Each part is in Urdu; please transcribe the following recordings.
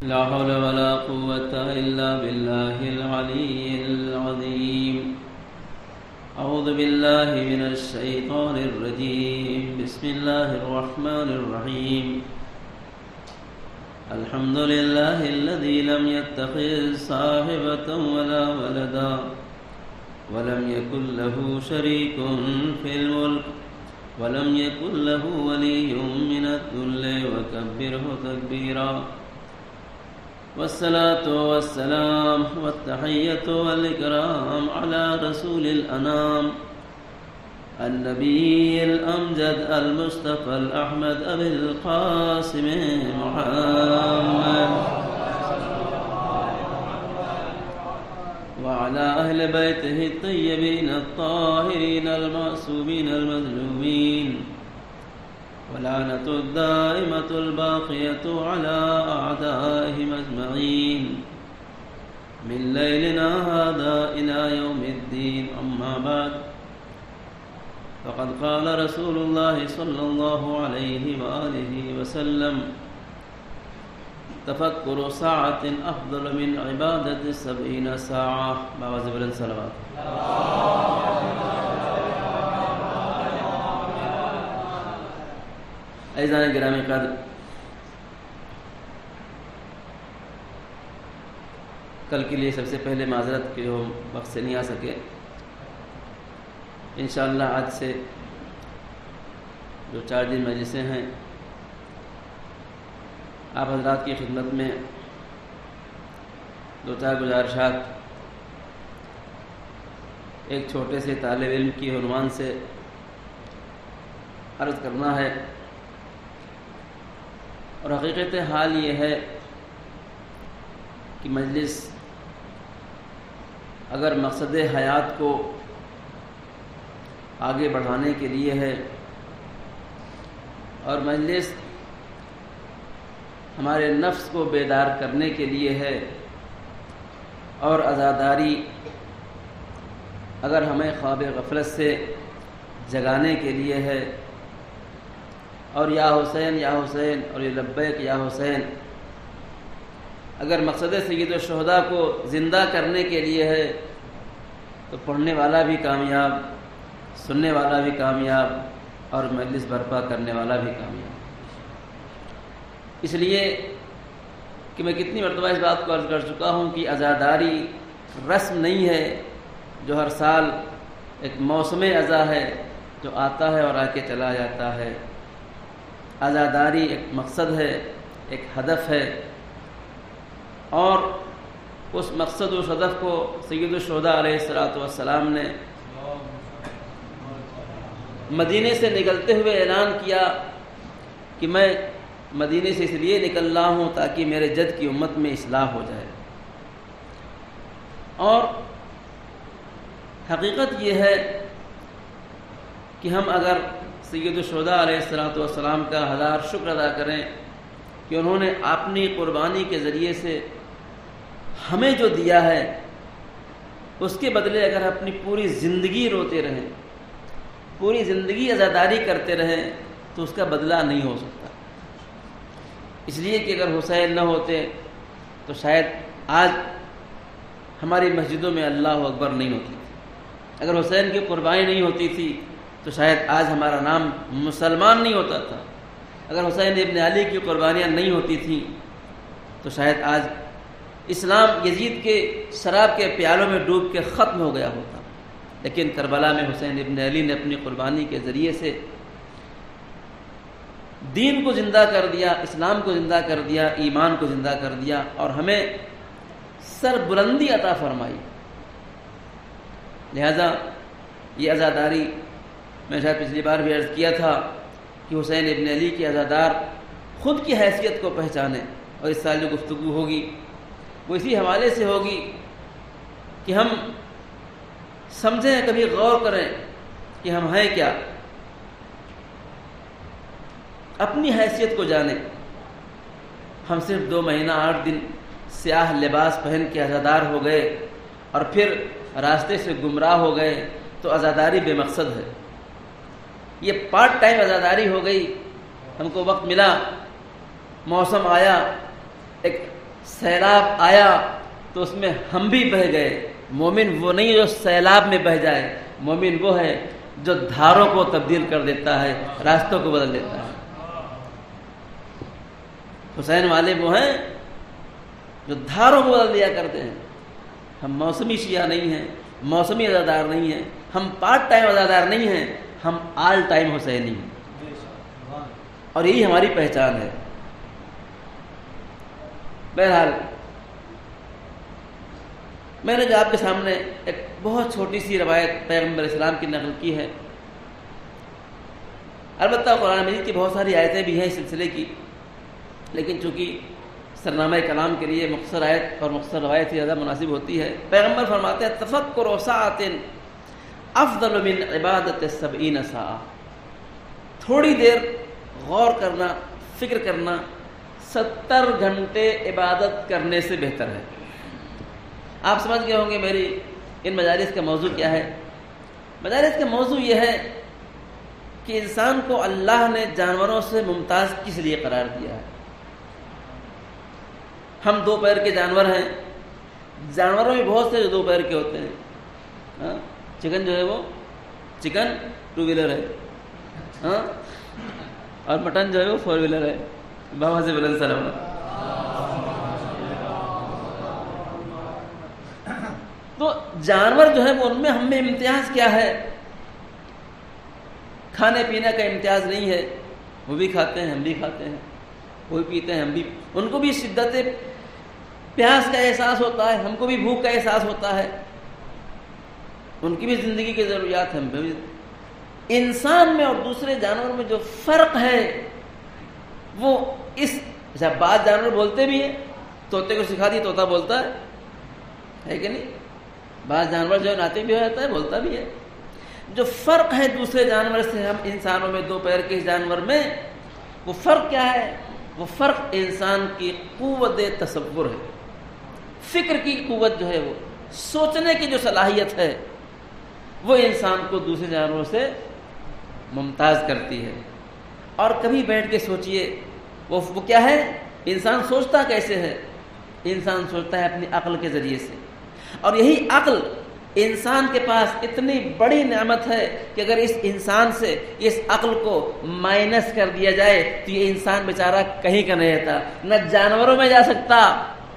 لا حول ولا قوة إلا بالله العلي العظيم. أعوذ بالله من الشيطان الرجيم. بسم الله الرحمن الرحيم. الحمد لله الذي لم يتخذ صاحبة ولا ولدا ولم يكن له شريك في الملك ولم يكن له ولي من الذل وكبره تكبيرا. والصلاة والسلام والتحية والإكرام على رسول الأنام النبي الأمجد المصطفى الأحمد أبي القاسم محمد وعلى أهل بيته الطيبين الطاهرين المعصومين المظلومين، ولعنة الدائمة الباقية على أعدائهم أجمعين من ليلنا هذا إلى يوم الدين. أما بعد، فقد قال رسول الله صلى الله عليه وآله وسلم: تفكر ساعة أفضل من عبادة 70 ساعة. باوجہ بلند صلوات. عزیزان گرامی قدر، کل کے لیے سب سے پہلے معذرت کہ وہ وقت سے نہیں آ سکے. انشاءاللہ آج سے جو 4 دن مجلسیں ہیں، آپ حضرات کی خدمت میں 2-4 گزارشات ایک چھوٹے سے طالب علم کی عنوان سے عرض کرنا ہے. اور حقیقت حال یہ ہے کہ مجلس اگر مقصد حیات کو آگے بڑھانے کے لیے ہے، اور مجلس ہمارے نفس کو بیدار کرنے کے لیے ہے، اور عزاداری اگر ہمیں خواب غفلت سے جگانے کے لیے ہے، اور یا حسین یا حسین اور یہ لبیک یا حسین اگر مقصد سید الشہداء کو زندہ کرنے کے لیے ہے، تو پڑھنے والا بھی کامیاب، سننے والا بھی کامیاب، اور مجلس برپا کرنے والا بھی کامیاب. اس لیے کہ میں کتنی مرتبہ اس بات کو عرض کر چکا ہوں کہ عزاداری رسم نہیں ہے جو ہر سال ایک موسم عزا ہے جو آتا ہے اور آ کے چلا جاتا ہے. عزاداری ایک مقصد ہے، ایک ہدف ہے، اور اس مقصد و ہدف کو سید الشہداء علیہ السلام نے مدینے سے نکلتے ہوئے اعلان کیا کہ میں مدینے سے اس لیے نکل رہا ہوں تاکہ میرے جد کی امت میں اصلاح ہو جائے. اور حقیقت یہ ہے کہ ہم اگر سید الشہداء علیہ السلام کا 1000 شکر ادا کریں کہ انہوں نے اپنی قربانی کے ذریعے سے ہمیں جو دیا ہے، اس کے بدلے اگر اپنی پوری زندگی روتے رہیں، پوری زندگی عزاداری کرتے رہیں، تو اس کا بدلہ نہیں ہو سکتا. اس لیے کہ اگر حسین نہ ہوتے تو شاید آج ہماری مسجدوں میں اللہ اکبر نہیں ہوتی تھی. اگر حسین کی قربانی نہیں ہوتی تھی تو شاید آج ہمارا نام مسلمان نہیں ہوتا تھا. اگر حسین ابن علی کی قربانیاں نہیں ہوتی تھیں تو شاید آج اسلام یزید کے شراب کے پیالوں میں ڈوب کے ختم ہو گیا ہوتا. لیکن کربلا میں حسین ابن علی نے اپنی قربانی کے ذریعے سے دین کو زندہ کر دیا، اسلام کو زندہ کر دیا، ایمان کو زندہ کر دیا، اور ہمیں سر بلندی عطا فرمائی. لہذا یہ عزاداری میں شاید پچھلی بار بھی عرض کیا تھا کہ حسین ابن علی کے عزادار خود کی حیثیت کو پہچانیں، اور اس سال جو گفتگو ہوگی وہ اسی حوالے سے ہوگی کہ ہم سمجھیں، کبھی غور کریں کہ ہم ہیں کیا، اپنی حیثیت کو جانیں. ہم صرف 2 مہینہ 8 دن سیاہ لباس پہن کے عزادار ہو گئے اور پھر راستے سے گمراہ ہو گئے تو عزاداری بے مقصد ہے. یہ پارٹ ٹائم عزاداری ہو گئی. ہم کو وقت ملا، موسم آیا، ایک سیلاب آیا تو اس میں ہم بھی بہہ گئے۔ مومن وہ نہیں جو سیلاب میں بہہ جائے، مومن وہ ہے جو دھاروں کو تبدیل کر دیتا ہے، راستوں کو بدل دیتا ہے۔ حسین والے وہ ہیں جو دھاروں کو بدل دیا کرتے ہیں۔ ہم موسمی شیعہ نہیں ہیں، موسمی عزادار نہیں ہیں، ہم پارٹ ٹائم عزادار نہیں ہیں، ہم آل ٹائم حسینی ہیں، اور یہی ہماری پہچان ہے۔ بہرحال میں نے جو آپ کے سامنے ایک بہت چھوٹی سی روایت پیغمبر اسلام کی نقل کی ہے، البتہ قرآن مجید کی بہت ساری آیتیں بھی ہیں اس سلسلے کی، لیکن چونکہ سرنامہ کلام کے لیے مختصر آیت اور مختصر روایت ہی زیادہ مناسب ہوتی ہے۔ پیغمبر فرماتے ہیں تفکر ساعۃ افضل من عبادت 70 ساعۃ، تھوڑی دیر غور کرنا، فکر کرنا 70 گھنٹے عبادت کرنے سے بہتر ہے۔ آپ سمجھ گئے ہوں گے میری ان مجالس کا موضوع کیا ہے۔ مجالس کا موضوع یہ ہے کہ انسان کو اللہ نے جانوروں سے ممتاز کس لیے قرار دیا ہے۔ ہم 2 پیر کے جانور ہیں، جانوروں میں بہت سے جو 2 پیر کے ہوتے ہیں۔ چکن جو ہے وہ چکن 2 ویلر ہے، اور مٹن جو ہے وہ 4 ویلر ہے۔ بابا سے بلند سلام۔ تو جانور جو ہے وہ ان میں ہم میں امتیاز کیا ہے؟ کھانے پینے کا امتیاز نہیں ہے، وہ بھی کھاتے ہیں ہم بھی کھاتے ہیں، وہ بھی پیتے ہیں ہم بھی، ان کو بھی شدت پیاس کا احساس ہوتا ہے، ہم کو بھی بھوک کا احساس ہوتا ہے، ان کی بھی زندگی کی ضروریات ہم پہ بھی۔ انسان میں اور دوسرے جانوروں میں جو فرق ہے وہ اس جب بعض جانور بولتے بھی ہیں، طوطے کو سکھا دی طوطا بولتا ہے کہ نہیں؟ بعض جانور جو ناطق بھی ہو جاتا ہے، بولتا بھی ہے۔ جو فرق ہے دوسرے جانور سے ہم انسانوں میں 2 پیر کے جانور میں، وہ فرق کیا ہے؟ وہ فرق انسان کی قوت تصور ہے، فکر کی قوت جو ہے، وہ سوچنے کی جو صلاحیت ہے، وہ انسان کو دوسرے جانوروں سے ممتاز کرتی ہے۔ اور کبھی بیٹھ کے سوچئے وہ کیا ہے؟ انسان سوچتا کیسے ہے؟ انسان سوچتا ہے اپنی عقل کے ذریعے سے، اور یہی عقل انسان کے پاس اتنی بڑی نعمت ہے کہ اگر اس انسان سے اس عقل کو مائنس کر دیا جائے تو یہ انسان بیچارہ کہیں کا نہیں رہتا، نہ جانوروں میں جا سکتا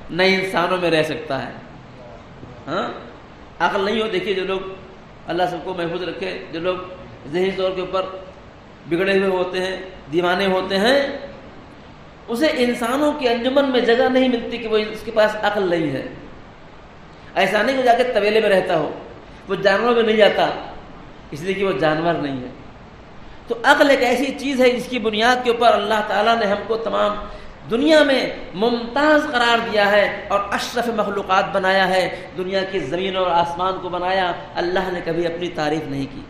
نہ انسانوں میں رہ سکتا ہے۔ ہاں، عقل نہیں ہو، دیکھیے جو لوگ، اللہ سب کو محفوظ رکھے، جو لوگ ذہنی طور کے اوپر بگڑے ہوئے ہوتے ہیں، دیوانے ہوتے ہیں، اسے انسانوں کی انجمن میں جگہ نہیں ملتی کہ وہ اس کے پاس عقل نہیں ہے۔ ایسا نہیں کہ جا کے طویلے میں رہتا ہو، وہ جانوروں میں نہیں جاتا اس لیے کہ وہ جانور نہیں ہے۔ تو عقل ایک ایسی چیز ہے جس کی بنیاد کے اوپر اللہ تعالیٰ نے ہم کو تمام دنیا میں ممتاز قرار دیا ہے اور اشرف مخلوقات بنایا ہے۔ دنیا کی زمین اور آسمان کو بنایا، اللہ نے کبھی اپنی تعریف نہیں کی۔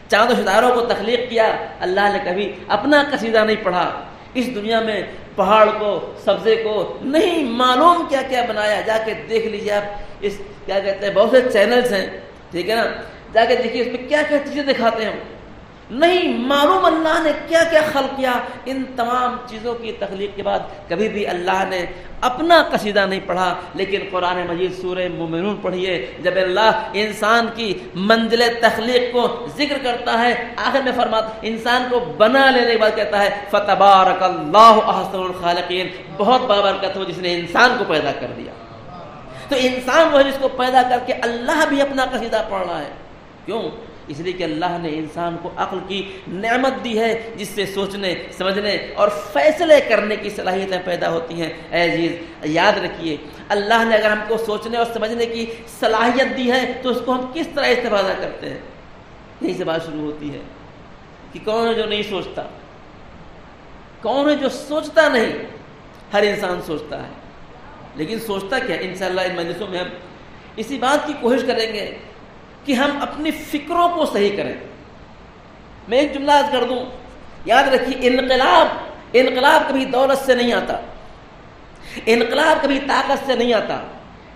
چاند و ستاروں کو تخلیق کیا، اللہ نے کبھی اپنا قصیدہ نہیں پڑھا۔ اس دنیا میں پہاڑ کو، سبزے کو نہیں معلوم کیا کیا بنایا، جا کے دیکھ لیجیے آپ، اس کیا کہتے ہیں، بہت سے چینلز ہیں، ٹھیک ہے نا، جا کے دیکھیے اس میں کیا کیا چیزیں دکھاتے ہیں، نہیں معلوم اللہ نے کیا کیا خلق کیا۔ ان تمام چیزوں کی تخلیق کے بعد کبھی بھی اللہ نے اپنا قصیدہ نہیں پڑھا، لیکن قرآن مجید سورہ مومنون پڑھیے، جب اللہ انسان کی منزل تخلیق کو ذکر کرتا ہے، آخر میں فرماتا انسان کو بنا لینے کے بعد کہتا ہے فتبارک اللہ احسن الخالقین، بہت بابرکت ہو جس نے انسان کو پیدا کر دیا۔ تو انسان وہ ہے جس کو پیدا کر کے اللہ بھی اپنا قصیدہ پڑھ رہا ہے۔ کیوں؟ اس لیے کہ اللہ نے انسان کو عقل کی نعمت دی ہے جس سے سوچنے، سمجھنے اور فیصلے کرنے کی صلاحیتیں پیدا ہوتی ہیں۔ اے عزیز یاد رکھیے، اللہ نے اگر ہم کو سوچنے اور سمجھنے کی صلاحیت دی ہے تو اس کو ہم کس طرح استفادہ کرتے ہیں؟ یہیں سے بات شروع ہوتی ہے کہ کون ہے جو نہیں سوچتا، کون ہے جو سوچتا نہیں؟ ہر انسان سوچتا ہے، لیکن سوچتا کیا؟ انشاءاللہ ان مجلسوں میں ہم اسی بات کی کوشش کریں گے کہ ہم اپنی فکروں کو صحیح کریں۔ میں ایک جملہ عرض کر دوں، یاد رکھیے، انقلاب کبھی دولت سے نہیں آتا، انقلاب کبھی طاقت سے نہیں آتا،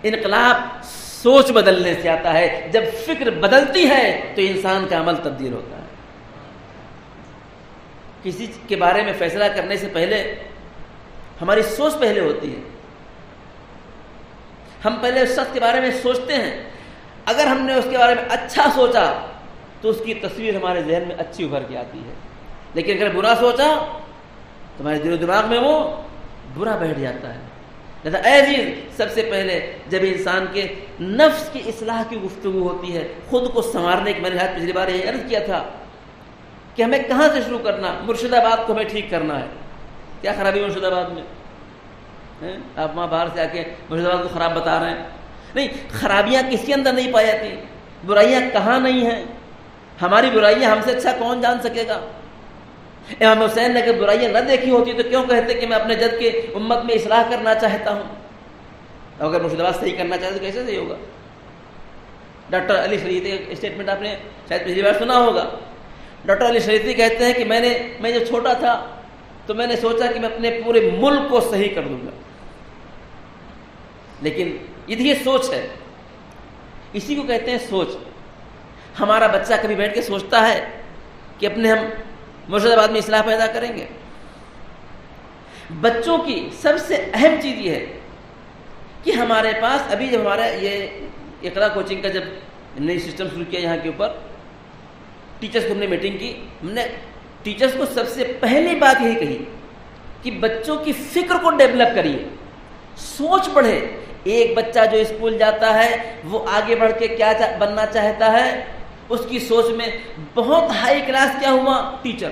انقلاب سوچ بدلنے سے آتا ہے۔ جب فکر بدلتی ہے تو انسان کا عمل تبدیل ہوتا ہے۔ کسی کے بارے میں فیصلہ کرنے سے پہلے ہماری سوچ پہلے ہوتی ہے۔ ہم پہلے اس شخص کے بارے میں سوچتے ہیں، اگر ہم نے اس کے بارے میں اچھا سوچا تو اس کی تصویر ہمارے ذہن میں اچھی ابھر کے آتی ہے، لیکن اگر برا سوچا تو ہمارے دل و دماغ میں وہ برا بیٹھ جاتا ہے۔ لہذا اے عزیز، سب سے پہلے جب انسان کے نفس کی اصلاح کی گفتگو ہوتی ہے، خود کو سنوارنے کی، میں نے پچھلی بار یہ عرض کیا تھا کہ ہمیں کہاں سے شروع کرنا، مرشد آباد کو ہمیں ٹھیک کرنا ہے۔ کیا خرابی مرشد آباد میں؟ آپ وہاں باہر سے آ کے مرشد آباد کو خراب بتا رہے ہیں؟ نہیں، خرابیاں کس کے اندر نہیں پائی جاتی، برائیاں کہاں نہیں ہیں؟ ہماری برائیاں ہم سے اچھا کون جان سکے گا؟ امام حسین نے اگر برائیاں نہ دیکھی ہوتی تو کیوں کہتے کہ میں اپنے جد کے امت میں اصلاح کرنا چاہتا ہوں؟ اگر مرشد آباد صحیح کرنا چاہتے تو کیسے صحیح ہوگا؟ ڈاکٹر علی شریعتی کا اسٹیٹمنٹ آپ نے شاید پچھلی بار سنا ہوگا۔ ڈاکٹر علی شریعتی کہتے ہیں کہ میں جب چھوٹا تھا تو میں نے سوچا کہ میں اپنے پورے ملک کو صحیح کر دوں گا، لیکن یہ سوچ ہے، اسی کو کہتے ہیں سوچ۔ ہمارا بچہ کبھی بیٹھ کے سوچتا ہے کہ اپنے ہم مرشد آباد میں اصلاح پیدا کریں گے؟ بچوں کی سب سے اہم چیز یہ ہے کہ ہمارے پاس ابھی جب ہمارا یہ اقرا کوچنگ کا جب نئی سسٹم شروع کیا یہاں کے اوپر، ٹیچرز کو ہم نے میٹنگ کی، ہم نے ٹیچرز کو سب سے پہلی بات یہی کہی کہ بچوں کی فکر کو ڈیولپ کریے، سوچ بڑھے۔ ایک بچہ جو اسکول جاتا ہے وہ آگے بڑھ کے کیا بننا چاہتا ہے، اس کی سوچ میں بہت ہائی کلاس کیا ہوا، ٹیچر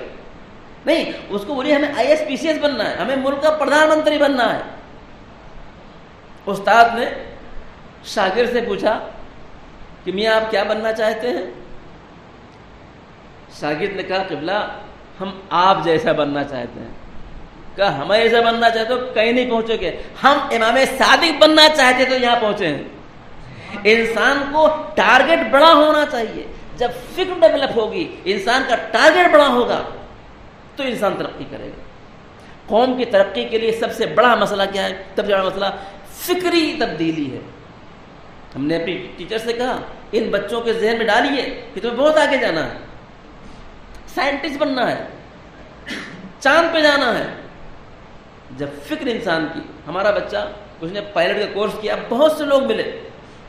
نہیں، اس کو بولیے ہمیں I S P C S بننا ہے، ہمیں ملک کا پردھان منتری بننا ہے۔ استاد نے شاگرد سے پوچھا کہ میاں آپ کیا بننا چاہتے ہیں؟ شاگرد نے کہا قبلہ ہم آپ جیسا بننا چاہتے ہیں۔ کہا ہمیں ایسا بننا چاہتے ہو کہیں نہیں پہنچو گے، ہم امام صادق بننا چاہتے تو یہاں پہنچے ہیں۔ انسان کو ٹارگٹ بڑا ہونا چاہیے، جب فکر ڈیولپ ہوگی، انسان کا ٹارگٹ بڑا ہوگا تو انسان ترقی کرے گا۔ قوم کی ترقی کے لیے سب سے بڑا مسئلہ کیا ہے؟ سب سے بڑا مسئلہ فکری تبدیلی ہے۔ ہم نے اپنی ٹیچر سے کہا ان بچوں کے ذہن میں ڈالیے کہ تمہیں بہت آگے جانا ہے، سائنٹسٹ بننا ہے، چاند پہ جانا ہے۔ جب فکر انسان کی، ہمارا بچہ اس نے پائلٹ کا کورس کیا، بہت سے لوگ ملے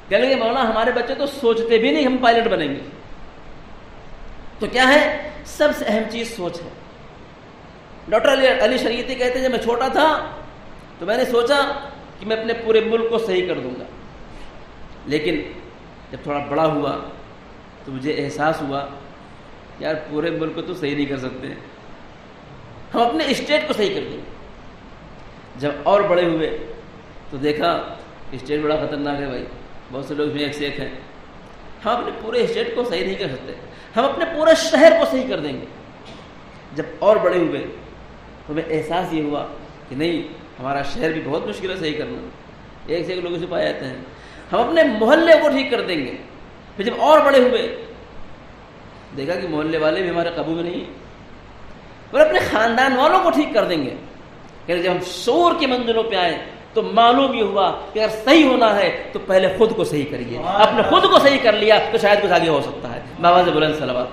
کہنے لگے مولانا ہمارے بچے تو سوچتے بھی نہیں ہم پائلٹ بنیں گے۔ تو کیا ہے؟ سب سے اہم چیز سوچ ہے۔ ڈاکٹر علی شریعتی کہتے ہیں جب میں چھوٹا تھا تو میں نے سوچا کہ میں اپنے پورے ملک کو صحیح کر دوں گا، لیکن جب تھوڑا بڑا ہوا تو مجھے احساس ہوا یار پورے ملک کو تو صحیح نہیں کر سکتے، ہم اپنے اسٹیٹ کو صحیح کر دیں۔ جب اور بڑے ہوئے تو دیکھا اسٹیٹ بڑا خطرناک ہے بھائی، بہت سے لوگ اس میں ایک سے ایک ہیں، ہم اپنے پورے اسٹیٹ کو صحیح نہیں کر سکتے، ہم اپنے پورے شہر کو صحیح کر دیں گے۔ جب اور بڑے ہوئے تو ہمیں احساس یہ ہوا کہ نہیں، ہمارا شہر بھی بہت مشکل ہے صحیح کرنا، ایک سے ایک لوگ اسے پائے جاتے ہیں، ہم اپنے محلے کو ٹھیک کر دیں گے۔ پھر جب اور بڑے ہوئے دیکھا کہ محلے والے بھی ہمارے قابو میں نہیں ہیں، اور اپنے خاندان والوں کو ٹھیک کر دیں گے۔ کہ جب ہم شعور کی منزلوں پہ آئے تو معلوم یہ ہوا کہ اگر صحیح ہونا ہے تو پہلے خود کو صحیح کریے، اپنے خود کو صحیح کر لیا تو شاید کچھ آگے ہو سکتا ہے۔ باواز بلند صلوات۔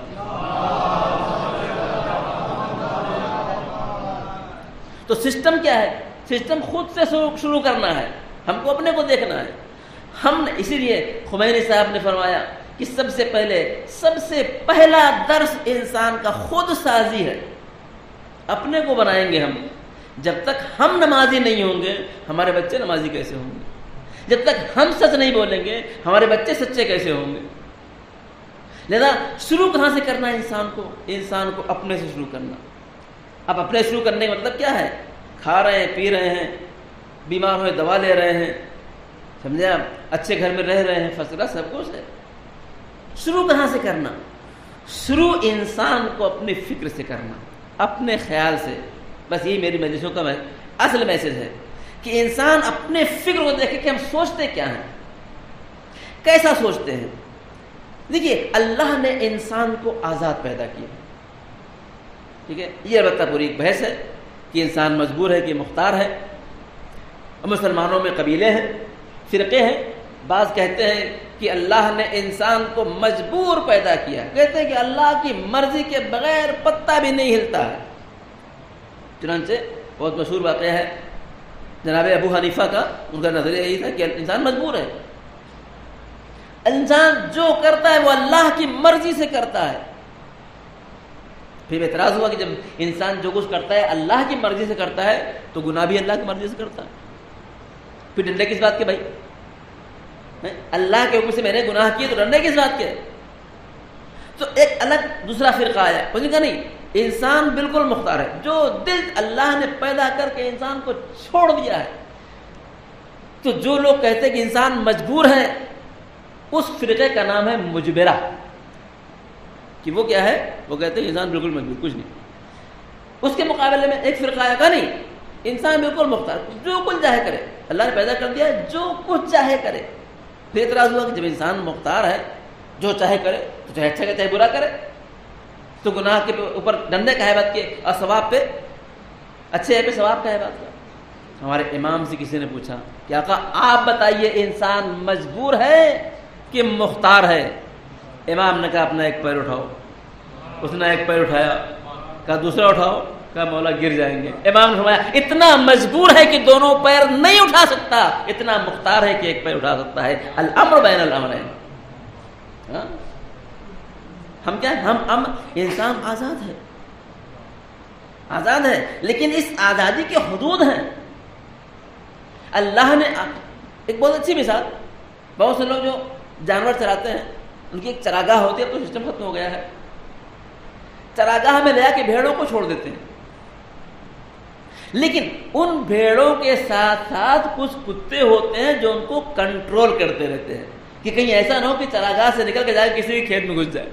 تو سسٹم کیا ہے؟ سسٹم خود سے شروع کرنا ہے، ہم کو اپنے کو دیکھنا ہے۔ ہم اسی لیے خمینی صاحب نے فرمایا کہ سب سے پہلا درس انسان کا خود سازی ہے، اپنے کو بنائیں گے ہم۔ جب تک ہم نمازی نہیں ہوں گے ہمارے بچے نمازی کیسے ہوں گے؟ جب تک ہم سچ نہیں بولیں گے ہمارے بچے سچے کیسے ہوں گے؟ لہذا شروع کہاں سے کرنا ہے؟ انسان کو اپنے سے شروع کرنا۔ اب اپنے شروع کرنے کا مطلب کیا ہے؟ کھا رہے ہیں، پی رہے ہیں، بیمار ہوئے دوا لے رہے ہیں، سمجھے آپ، اچھے گھر میں رہ رہے ہیں، فصلہ سب کچھ ہے۔ شروع کہاں سے کرنا؟ شروع انسان کو اپنی فکر سے کرنا، اپنے خیال سے۔ بس یہی میری مجلسوں کا اصل میسج ہے کہ انسان اپنے فکر کو دیکھے کہ ہم سوچتے کیا ہیں، کیسا سوچتے ہیں۔ دیکھیے اللہ نے انسان کو آزاد پیدا کیا، ٹھیک ہے، یہ البتہ پوری ایک بحث ہے کہ انسان مجبور ہے کہ مختار ہے۔ مسلمانوں میں قبیلے ہیں، فرقے ہیں، بعض کہتے ہیں کہ اللہ نے انسان کو مجبور پیدا کیا، کہتے ہیں کہ اللہ کی مرضی کے بغیر پتہ بھی نہیں ہلتا ہے۔ چنانچہ بہت مشہور واقعہ ہے جناب ابو حنیفہ کا ان کا نظریہ یہی تھا کہ انسان مجبور ہے، انسان جو کرتا ہے وہ اللہ کی مرضی سے کرتا ہے. پھر اعتراض ہوا کہ جب انسان جو کچھ کرتا ہے اللہ کی مرضی سے کرتا ہے تو گناہ بھی اللہ کی مرضی سے کرتا ہے. پھر ڈرنے کس بات کے بھائی؟ اللہ کے حکم سے میں نے گناہ کیے تو ڈرنے کس بات کے؟ تو ایک الگ دوسرا فرقہ آیا، اس نے کہا نہیں، انسان بالکل مختار ہے. جو دل اللہ نے پیدا کر کے انسان کو چھوڑ دیا ہے، تو جو لوگ کہتے ہیں کہ انسان مجبور ہے، اس فرقے کا نام ہے مجبرہ. کہ وہ کیا ہے؟ وہ کہتے ہیں انسان بالکل مجبور، کچھ نہیں. اس کے مقابلے میں ایک فرقہ آیا، کہا نہیں، انسان بالکل مختار، جو کچھ چاہے کرے، اللہ نے پیدا کر دیا ہے جو کچھ چاہے کرے. پھر اعتراض ہوا کہ جب انسان مختار ہے، جو چاہے کرے، تو چاہے اچھا کرے چاہے برا کرے، تو گناہ کے اوپر ڈنڈے کا ہے بات کے، اور ثواب پہ، اچھے ہے پہ ثواب کا ہے بات کا. ہمارے امام سے کسی نے پوچھا کہ آقا آپ بتائیے انسان مجبور ہے کہ مختار ہے؟ امام نے کہا اپنا ایک پیر اٹھاؤ. اس نے ایک پیر اٹھایا، کہا دوسرا اٹھاؤ، کہا مولا گر جائیں گے. امام نے فرمایا اتنا مجبور ہے کہ دونوں پیر نہیں اٹھا سکتا، اتنا مختار ہے کہ ایک پیر اٹھا سکتا ہے. الامر بین الامرین. ہم کیا ہم انسان آزاد ہے، آزاد ہے، لیکن اس آزادی کے حدود ہیں. اللہ نے ایک بہت اچھی مثال، بہت سے لوگ جو جانور چراتے ہیں ان کی ایک چراگاہ ہوتی ہے، اب تو سسٹم ختم ہو گیا ہے. چراگاہ میں لے آ کے بھیڑوں کو چھوڑ دیتے ہیں، لیکن ان بھیڑوں کے ساتھ ساتھ کچھ کتے ہوتے ہیں جو ان کو کنٹرول کرتے رہتے ہیں کہ کہیں ایسا نہ ہو کہ چراگاہ سے نکل کے جائے کسی بھی کھیت میں گھس جائے.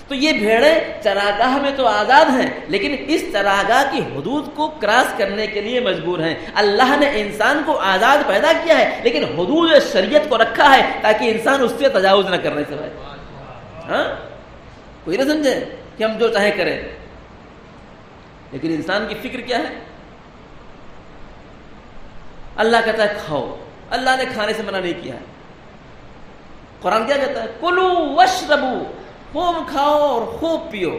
تو یہ بھیڑیں چراگاہ میں تو آزاد ہیں، لیکن اس چراگاہ کی حدود کو کراس کرنے کے لیے مجبور ہیں. اللہ نے انسان کو آزاد پیدا کیا ہے، لیکن حدود شریعت کو رکھا ہے تاکہ انسان اس سے تجاوز نہ کرنے سے بھائی. ہاں، کوئی نہ سمجھے کہ ہم جو چاہیں کریں، لیکن انسان کی فکر کیا ہے؟ اللہ کہتا ہے کھاؤ، اللہ نے کھانے سے منع نہیں کیا ہے. قرآن کیا کہتا ہے؟ کلو واشربو، خوب کھاؤ اور خوب پیو،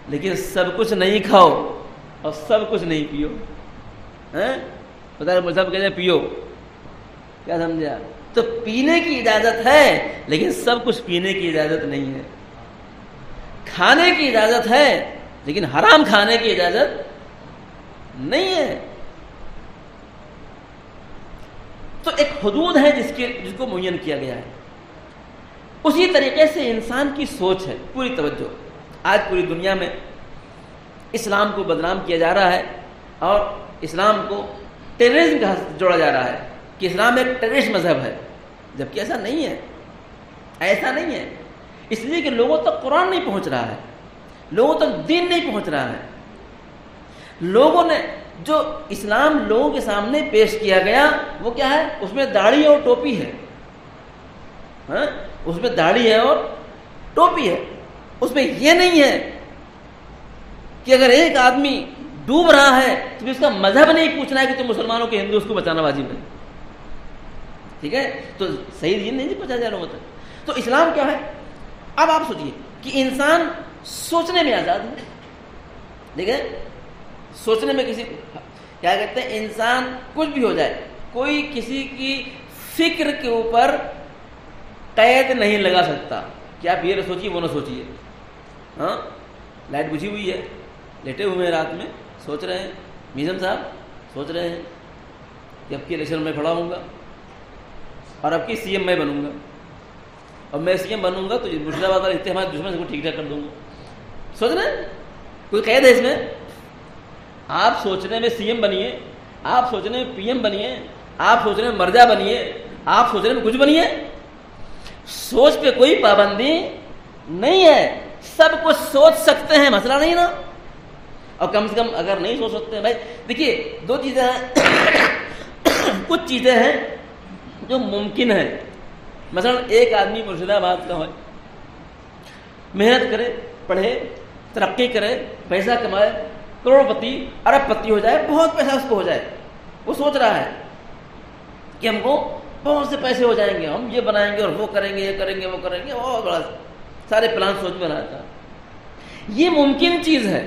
لیکن سب کچھ نہیں کھاؤ اور سب کچھ نہیں پیو. بتا مذہب کہتے ہیں پیو، کیا سمجھا؟ تو پینے کی اجازت ہے لیکن سب کچھ پینے کی اجازت نہیں ہے. کھانے کی اجازت ہے لیکن حرام کھانے کی اجازت نہیں ہے. تو ایک حدود ہے جس کو معین کیا گیا ہے. اسی طریقے سے انسان کی سوچ ہے. پوری توجہ، آج پوری دنیا میں اسلام کو بدنام کیا جا رہا ہے اور اسلام کو ٹیررزم کا جوڑا جا رہا ہے کہ اسلام ایک ٹیررسٹ مذہب ہے، جبکہ ایسا نہیں ہے. ایسا نہیں ہے، اس لیے کہ لوگوں تک قرآن نہیں پہنچ رہا ہے، لوگوں تک دین نہیں پہنچ رہا ہے. لوگوں نے جو اسلام لوگوں کے سامنے پیش کیا گیا وہ کیا ہے؟ اس میں داڑھی اور ٹوپی ہے. اس میں داڑھی ہے اور ٹوپی ہے. اس میں یہ نہیں ہے کہ اگر ایک آدمی ڈوب رہا ہے تو اس کا مذہب نہیں پوچھنا ہے کہ تم مسلمانوں کے ہندو اس کو بچانا واجب ہے. ٹھیک ہے، تو صحیح دین نہیں پوچھا جا رہا ہوتا. تو اسلام کیا ہے؟ اب آپ سوچئے کہ انسان سوچنے میں آزاد ہے. ٹھیک ہے، سوچنے میں کسی کیا کہتے ہیں، انسان کچھ بھی ہو جائے، کوئی کسی کی فکر کے اوپر قید نہیں لگا سکتا کہ آپ یہ نہ سوچیے وہ نہ سوچیے. ہاں، لائٹ بجھی ہوئی ہے، لیٹے ہوئے ہیں رات میں، سوچ رہے ہیں، میزم صاحب سوچ رہے ہیں کہ اب کی الیکشن میں کھڑا ہوں گا اور اب کی سی ایم میں بنوں گا، اور میں سی ایم بنوں گا تو مرشد آباد والے اتنے ہمارے دشمن سے کو ٹھیک ٹھاک کر دوں گا. سوچ رہے ہیں؟ کوئی قید ہے اس میں؟ آپ سوچنے میں سی ایم بنیے، آپ سوچنے میں پی ایم بنیے، آپ سوچنے میں مرجع بنیے، آپ سوچنے میں کچھ بنیے. سوچ پہ کوئی پابندی نہیں ہے، سب کچھ سوچ سکتے ہیں، مسئلہ نہیں نا. اور کم سے کم اگر نہیں سوچ سکتے ہیں بھائی، دیکھیے دو چیزیں ہیں کچھ چیزیں ہیں جو ممکن ہے. مثلا ایک آدمی مرشد آباد کا ہے، محنت کرے، پڑھے، ترقی کرے، پیسہ کمائے، کروڑ پتی ارب پتی ہو جائے، بہت پیسہ اس کو ہو جائے. وہ سوچ رہا ہے کہ ہم کو بہت سے پیسے ہو جائیں گے، ہم یہ بنائیں گے اور وہ کریں گے، یہ کریں گے، وہ کریں گے، بہت بڑا سارے پلان سوچ میں رہا تھا. یہ ممکن چیز ہے.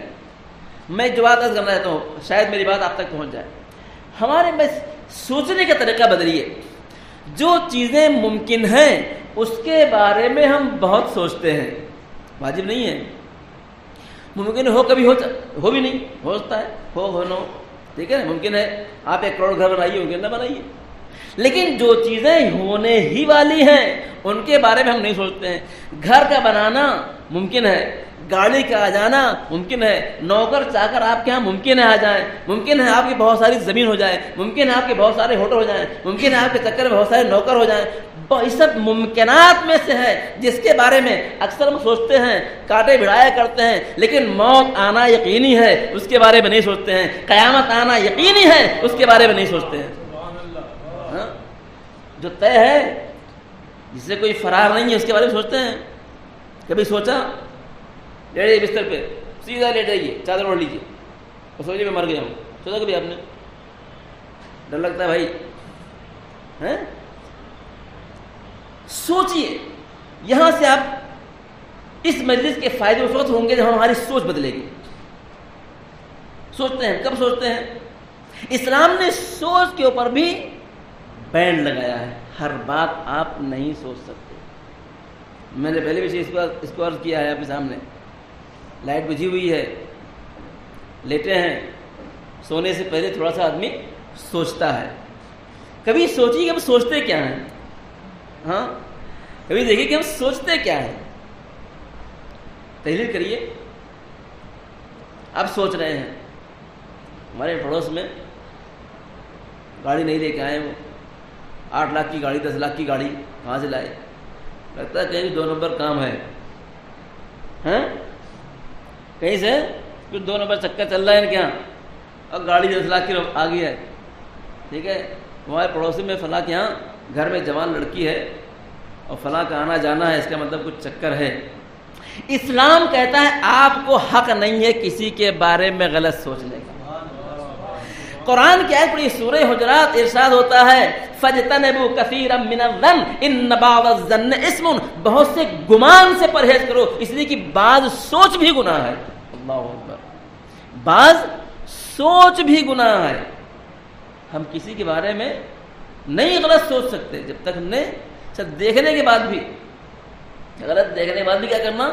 میں جو بات عرض کرنا چاہتا ہوں، شاید میری بات آپ تک پہنچ جائے. ہمارے بس سوچنے کا طریقہ بدلیے. جو چیزیں ممکن ہیں اس کے بارے میں ہم بہت سوچتے ہیں. واجب نہیں ہے, ممکن ہو کبھی ہو بھی نہیں, ہو سکتا ہے ہو نو, ٹھیک ہے, ممکن ہے آپ 1 کروڑ گھر بنائیے, ممکن نہ بنائیے. لیکن جو چیزیں ہونے ہی والی ہیں ان کے بارے میں ہم نہیں سوچتے ہیں. گھر کا بنانا ممکن ہے, گاڑی کا آ جانا ممکن ہے, نوکر چاکر آپ کے ہاں ممکن ہے آ جائیں, ممکن ہے آپ کی بہت ساری زمین ہو جائے, ممکن ہے آپ کے بہت سارے ہوٹل ہو جائیں, ممکن ہے آپ کے چکر میں بہت سارے نوکر ہو جائیں. یہ سب ممکنات میں سے ہے جس کے بارے میں اکثر ہم سوچتے ہیں, کاٹے بھڑایا کرتے ہیں, لیکن موت آنا یقینی ہے اس کے بارے میں نہیں سوچتے ہیں. قیامت آنا یقینی ہے اس کے بارے میں نہیں سوچتے ہیں. جو طے ہے جس سے کوئی فرار نہیں ہے اس کے بارے میں سوچتے ہیں. کبھی سوچا لیٹ جائیے بستر پہ, سیدھا لیٹ جائیے, چادر اوڑھ لیجیے اور سوچیے میں مر گیا ہوں. سوچا کبھی آپ نے؟ ڈر لگتا ہے بھائی. سوچیے. یہاں سے آپ اس مجلس کے فائدے اس وقت ہوں گے جب ہماری سوچ بدلے گی. سوچتے ہیں, کب سوچتے ہیں؟ اسلام نے سوچ کے اوپر بھی بینڈ لگایا ہے. ہر بات آپ نہیں سوچ سکتے. میں نے پہلے بھی اس کو عرض کیا ہے آپ کے سامنے. لائٹ بجھی ہوئی ہے, لیٹے ہیں, سونے سے پہلے تھوڑا سا آدمی سوچتا ہے. کبھی سوچیے کہ ہم سوچتے کیا ہیں. ہاں, کبھی دیکھیے کہ ہم سوچتے کیا ہیں. تحلیل کریے. آپ سوچ رہے ہیں ہمارے پڑوس میں گاڑی نہیں لے کے آئے, وہ 8 لاکھ کی گاڑی, 10 لاکھ کی گاڑی کہاں سے لائے؟ لگتا ہے کہیں 2 نمبر کام ہے. کہیں سے کچھ 2 نمبر چکر چل رہا ہے کیا, اور گاڑی 10 لاکھ کی آ گئی ہے. ٹھیک ہے, ہمارے پڑوسی میں فلاں کے یہاں گھر میں جوان لڑکی ہے اور فلاں کا آنا جانا ہے, اس کا مطلب کچھ چکر ہے. اسلام کہتا ہے آپ کو حق نہیں ہے کسی کے بارے میں غلط سوچنے کا. قرآن کی آیت پڑھی سورہ حجرات, ارشاد ہوتا ہے فَاجْتَنِبُوا كَثِيرًا مِّنَ الظَّنِّ إِنَّ بَعْضَ الظَّنِّ اسْمٌ. بہت سے گمان سے پرہیز کرو, اس لیے کہ بعض سوچ بھی گناہ ہے. اللہ اکبر. بعض سوچ بھی گناہ ہے. ہم کسی کے بارے میں نہیں غلط سوچ سکتے جب تک نے دیکھنے کے بعد بھی, غلط دیکھنے کے بعد بھی کیا کرنا,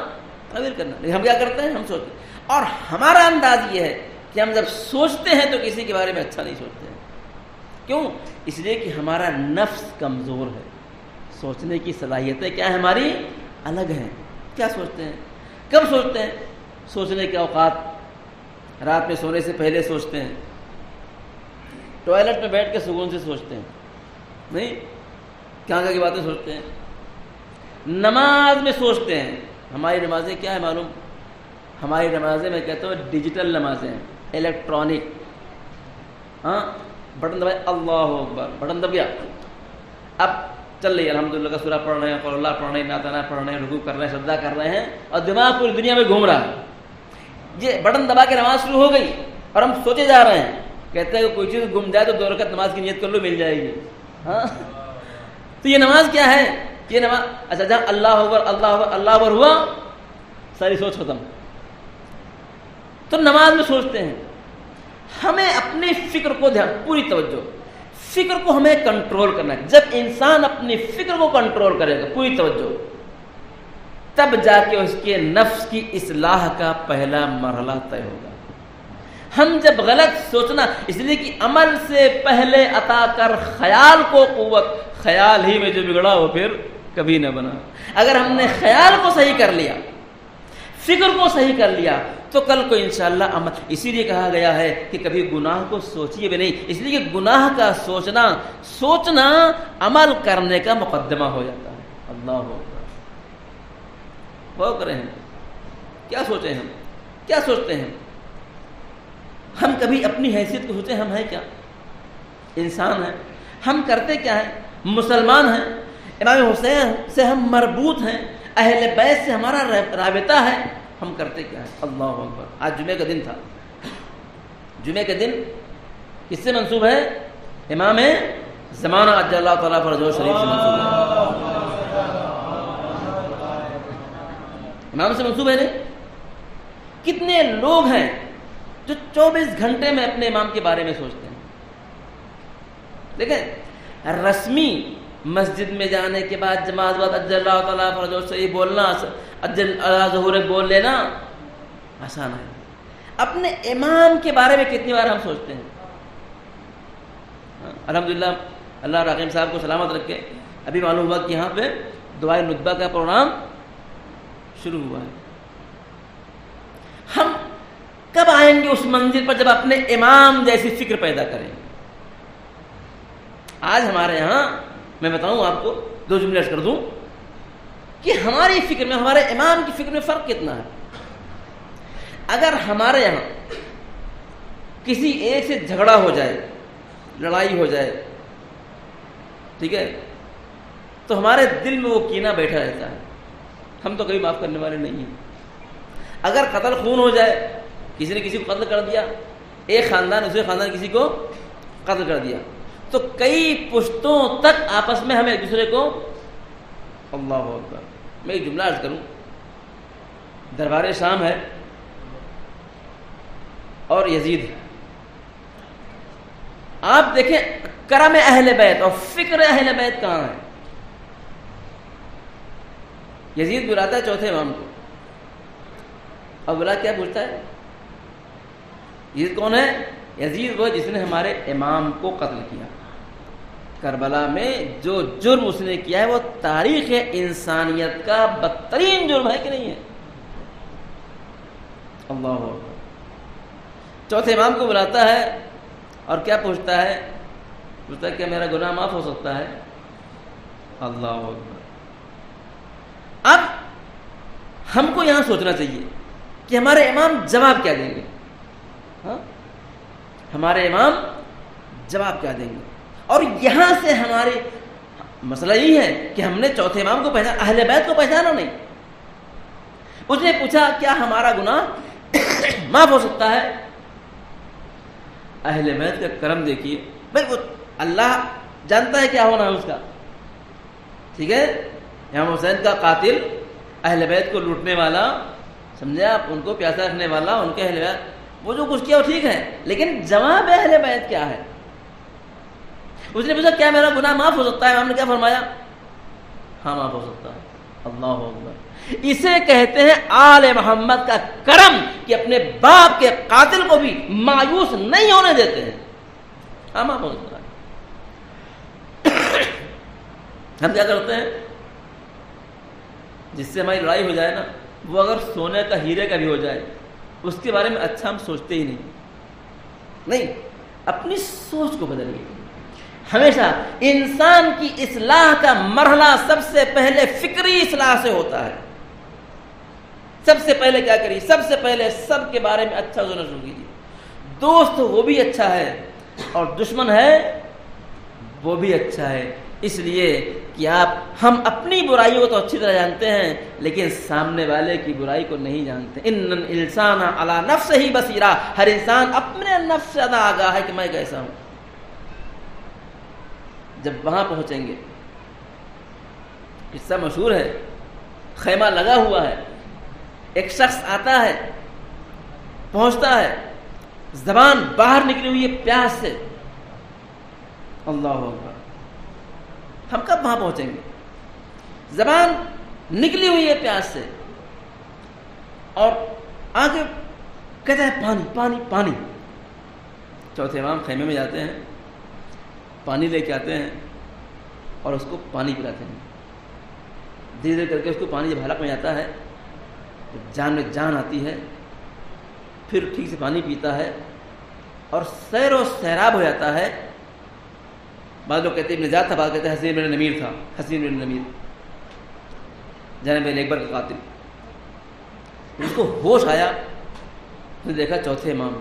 تعبیر کرنا. لیکن ہم کیا کرتے ہیں, ہم سوچتے ہیں. اور ہمارا انداز یہ ہے کہ ہم جب سوچتے ہیں تو کسی کے بارے میں اچھا نہیں سوچتے ہیں. کیوں؟ اس لیے کہ ہمارا نفس کمزور ہے. سوچنے کی صلاحیتیں کیا ہے ہماری, الگ ہیں. کیا سوچتے ہیں, کب سوچتے ہیں؟ سوچنے کے اوقات رات میں سونے سے پہلے سوچتے ہیں, ٹوائلٹ میں بیٹھ کے سکون سے سوچتے ہیں, نہیں کہاں کی باتیں سوچتے ہیں. نماز میں سوچتے ہیں. ہماری نمازیں کیا ہے معلوم؟ ہماری نمازیں میں کہتا ہوں ڈیجیٹل نمازیں ہیں, الیکٹرانک. ہاں, بٹن دبائے اللہ اکبر, بٹن دب گیا, اب چل رہی ہے الحمدللہ کا سورہ پڑھ رہے ہیں, قول اللہ پڑھ رہے ہیں, نعتانہ پڑھ رہے ہیں, رکوع کر رہے ہیں, سجدہ کر رہے ہیں, اور دماغ پوری دنیا میں گھوم رہا ہے. یہ بٹن دبا کے نماز شروع ہو گئی اور ہم سوچے جا رہے ہیں. کہتے ہیں کہ کوئی چیز گم جائے تو 2 رکعت نماز کی نیت کر لو, مل جائے گی. ہاں, تو یہ نماز کیا ہے؟ یہ نماز, اچھا جہاں اللہ اکبر اللہ اکبر اللہ اکبر ہوا, ساری سوچ ختم. تو نماز میں سوچتے ہیں. ہمیں اپنی فکر کو دھیان, پوری توجہ, فکر کو ہمیں کنٹرول کرنا ہے. جب انسان اپنی فکر کو کنٹرول کرے گا, پوری توجہ, تب جا کے اس کے نفس کی اصلاح کا پہلا مرحلہ طے ہوگا. ہم جب غلط سوچنا, اس لیے کہ عمل سے پہلے عطا کر خیال کو قوت, خیال ہی میں جو بگڑا وہ پھر کبھی نہ بنا. اگر ہم نے خیال کو صحیح کر لیا, فکر کو صحیح کر لیا, تو کل کو انشاءاللہ عمل. اسی لیے کہا گیا ہے کہ کبھی گناہ کو سوچیے بھی نہیں, اس لیے کہ گناہ کا سوچنا عمل کرنے کا مقدمہ ہو جاتا ہے. اللہ اکبر. وہ کریں ہم کیا سوچیں, ہم کیا سوچتے ہیں؟ ہم کبھی اپنی حیثیت کو سوچیں, ہم ہیں کیا, انسان ہیں, ہم کرتے کیا ہیں, مسلمان ہیں, امام حسین سے ہم مربوط ہیں, اہل بیت سے ہمارا رابطہ ہے, ہم کرتے کیا ہیں؟ اللہ اکبر. آج جمعے کا دن تھا. جمعے کا دن کس سے منسوب ہے؟ امام زمانہ عجل اللہ تعالیٰ فرجہ شریف سے منسوب ہے. امام سے منسوب ہے نہیں. کتنے لوگ ہیں جو 24 گھنٹے میں اپنے امام کے بارے میں سوچتے ہیں. دیکھیں رسمی مسجد میں جانے کے بعد جماعت بعد اجل اللہ تعالیٰ فرجہ صحیح بولنا، اجل اللہ ظہور بول لینا آسان ہے. اپنے امام کے بارے میں کتنی بار ہم سوچتے ہیں. الحمدللہ اللہ رحیم صاحب کو سلامت رکھے، ابھی معلوم ہوا کہ یہاں پہ دعائے ندبہ کا پروگرام شروع ہوا ہے. ہم کب آئیں گے اس منزل پر جب اپنے امام جیسی فکر پیدا کریں؟ آج ہمارے یہاں میں بتاؤں آپ کو، 2 جملے عرض کر دوں کہ ہماری فکر میں ہمارے امام کی فکر میں فرق کتنا ہے. اگر ہمارے یہاں کسی ایک سے جھگڑا ہو جائے، لڑائی ہو جائے، ٹھیک ہے، تو ہمارے دل میں وہ کینہ بیٹھا رہتا ہے، ہم تو کبھی معاف کرنے والے نہیں ہیں. اگر قتل خون ہو جائے، کسی نے کسی کو قتل کر دیا، ایک خاندان دوسرے خاندان کسی کو قتل کر دیا، تو کئی پشتوں تک آپس میں ہمیں ایک دوسرے کو اللہ اکبر. میں ایک جملہ عرض کروں، دربار شام ہے اور یزید ہے. آپ دیکھیں کرم اہل بیت اور فکر اہل بیت کہاں ہے. یزید بلاتا ہے چوتھے امام کو اور بلا کیا پوچھتا ہے؟ یزید کون ہے؟ یزید وہ جس نے ہمارے امام کو قتل کیا. کربلا میں جو جرم اس نے کیا ہے وہ تاریخ انسانیت کا بدترین جرم ہے کہ نہیں ہے؟ اللہ اکبر. چوتھے امام کو بلاتا ہے اور کیا پوچھتا ہے؟ پوچھتا ہے کیا میرا گناہ معاف ہو سکتا ہے؟ اللہ اکبر. اب ہم کو یہاں سوچنا چاہیے کہ ہمارے امام جواب کیا دیں گے. ہاں ہمارے امام جواب کیا دیں گے. اور یہاں سے ہمارے مسئلہ یہی ہے کہ ہم نے چوتھے امام کو پہچانا، اہل بیت کو پہچانا نہیں. اس نے پوچھا کیا ہمارا گناہ معاف ہو سکتا ہے؟ اہل بیت کا کرم دیکھیے بھائی، وہ اللہ جانتا ہے کیا ہونا ہے اس کا. ٹھیک ہے، امام حسین کا قاتل، اہل بیت کو لوٹنے والا، سمجھے آپ، ان کو پیاسا رکھنے والا، ان کے اہل بیت، وہ جو کچھ کیا وہ ٹھیک ہے، لیکن جواب اہل بیت کیا ہے؟ اس نے پوچھا کیا میرا گناہ معاف ہو سکتا ہے؟ امام نے کیا فرمایا؟ ہاں معاف ہو سکتا ہے. اللہ اکبر. اسے کہتے ہیں آل محمد کا کرم کہ اپنے باپ کے قاتل کو بھی مایوس نہیں ہونے دیتے ہیں. ہاں معاف ہو سکتا ہے. ہم کیا کرتے ہیں؟ جس سے ہماری لڑائی ہو جائے نا، وہ اگر سونے کا ہیرے کا بھی ہو جائے، اس کے بارے میں اچھا ہم سوچتے ہی نہیں. اپنی سوچ کو بدلیے. ہمیشہ انسان کی اصلاح کا مرحلہ سب سے پہلے فکری اصلاح سے ہوتا ہے. سب سے پہلے کیا کریے؟ سب سے پہلے سب کے بارے میں اچھا سوچنا شروع کیجیے. دوست وہ بھی اچھا ہے اور دشمن ہے وہ بھی اچھا ہے، اس لیے کہ ہم اپنی برائیوں کو تو اچھی طرح جانتے ہیں لیکن سامنے والے کی برائی کو نہیں جانتے. ان الانسان علی نفسہ بصیرہ، ہر انسان اپنے نفس سے زیادہ آگاہ ہے کہ میں کیسا ہوں. جب وہاں پہنچیں گے، قصہ مشہور ہے، خیمہ لگا ہوا ہے، ایک شخص آتا ہے، پہنچتا ہے، زبان باہر نکلی ہوئی ہے پیاس سے. اللہ اکبر. ہم کب وہاں پہنچیں گے؟ زبان نکلی ہوئی ہے پیاس سے، اور آگے کہتا ہے پانی پانی پانی. چوتھے امام خیمے میں جاتے ہیں، پانی لے کے آتے ہیں اور اس کو پانی پلاتے ہیں. دھیرے دھیرے کر کے اس کو پانی جب حلق میں جاتا ہے تو جان میں جان آتی ہے، پھر ٹھیک سے پانی پیتا ہے اور سیر و سیراب ہو جاتا ہے. بعض لوگ کہتے ہیں ابن زیاد تھا، بعض کہتے ہیں حسین بن نمیر تھا. حسین بن نمیر جناب اکبر کا قاتل. اس کو ہوش آیا، اس نے دیکھا چوتھے امام.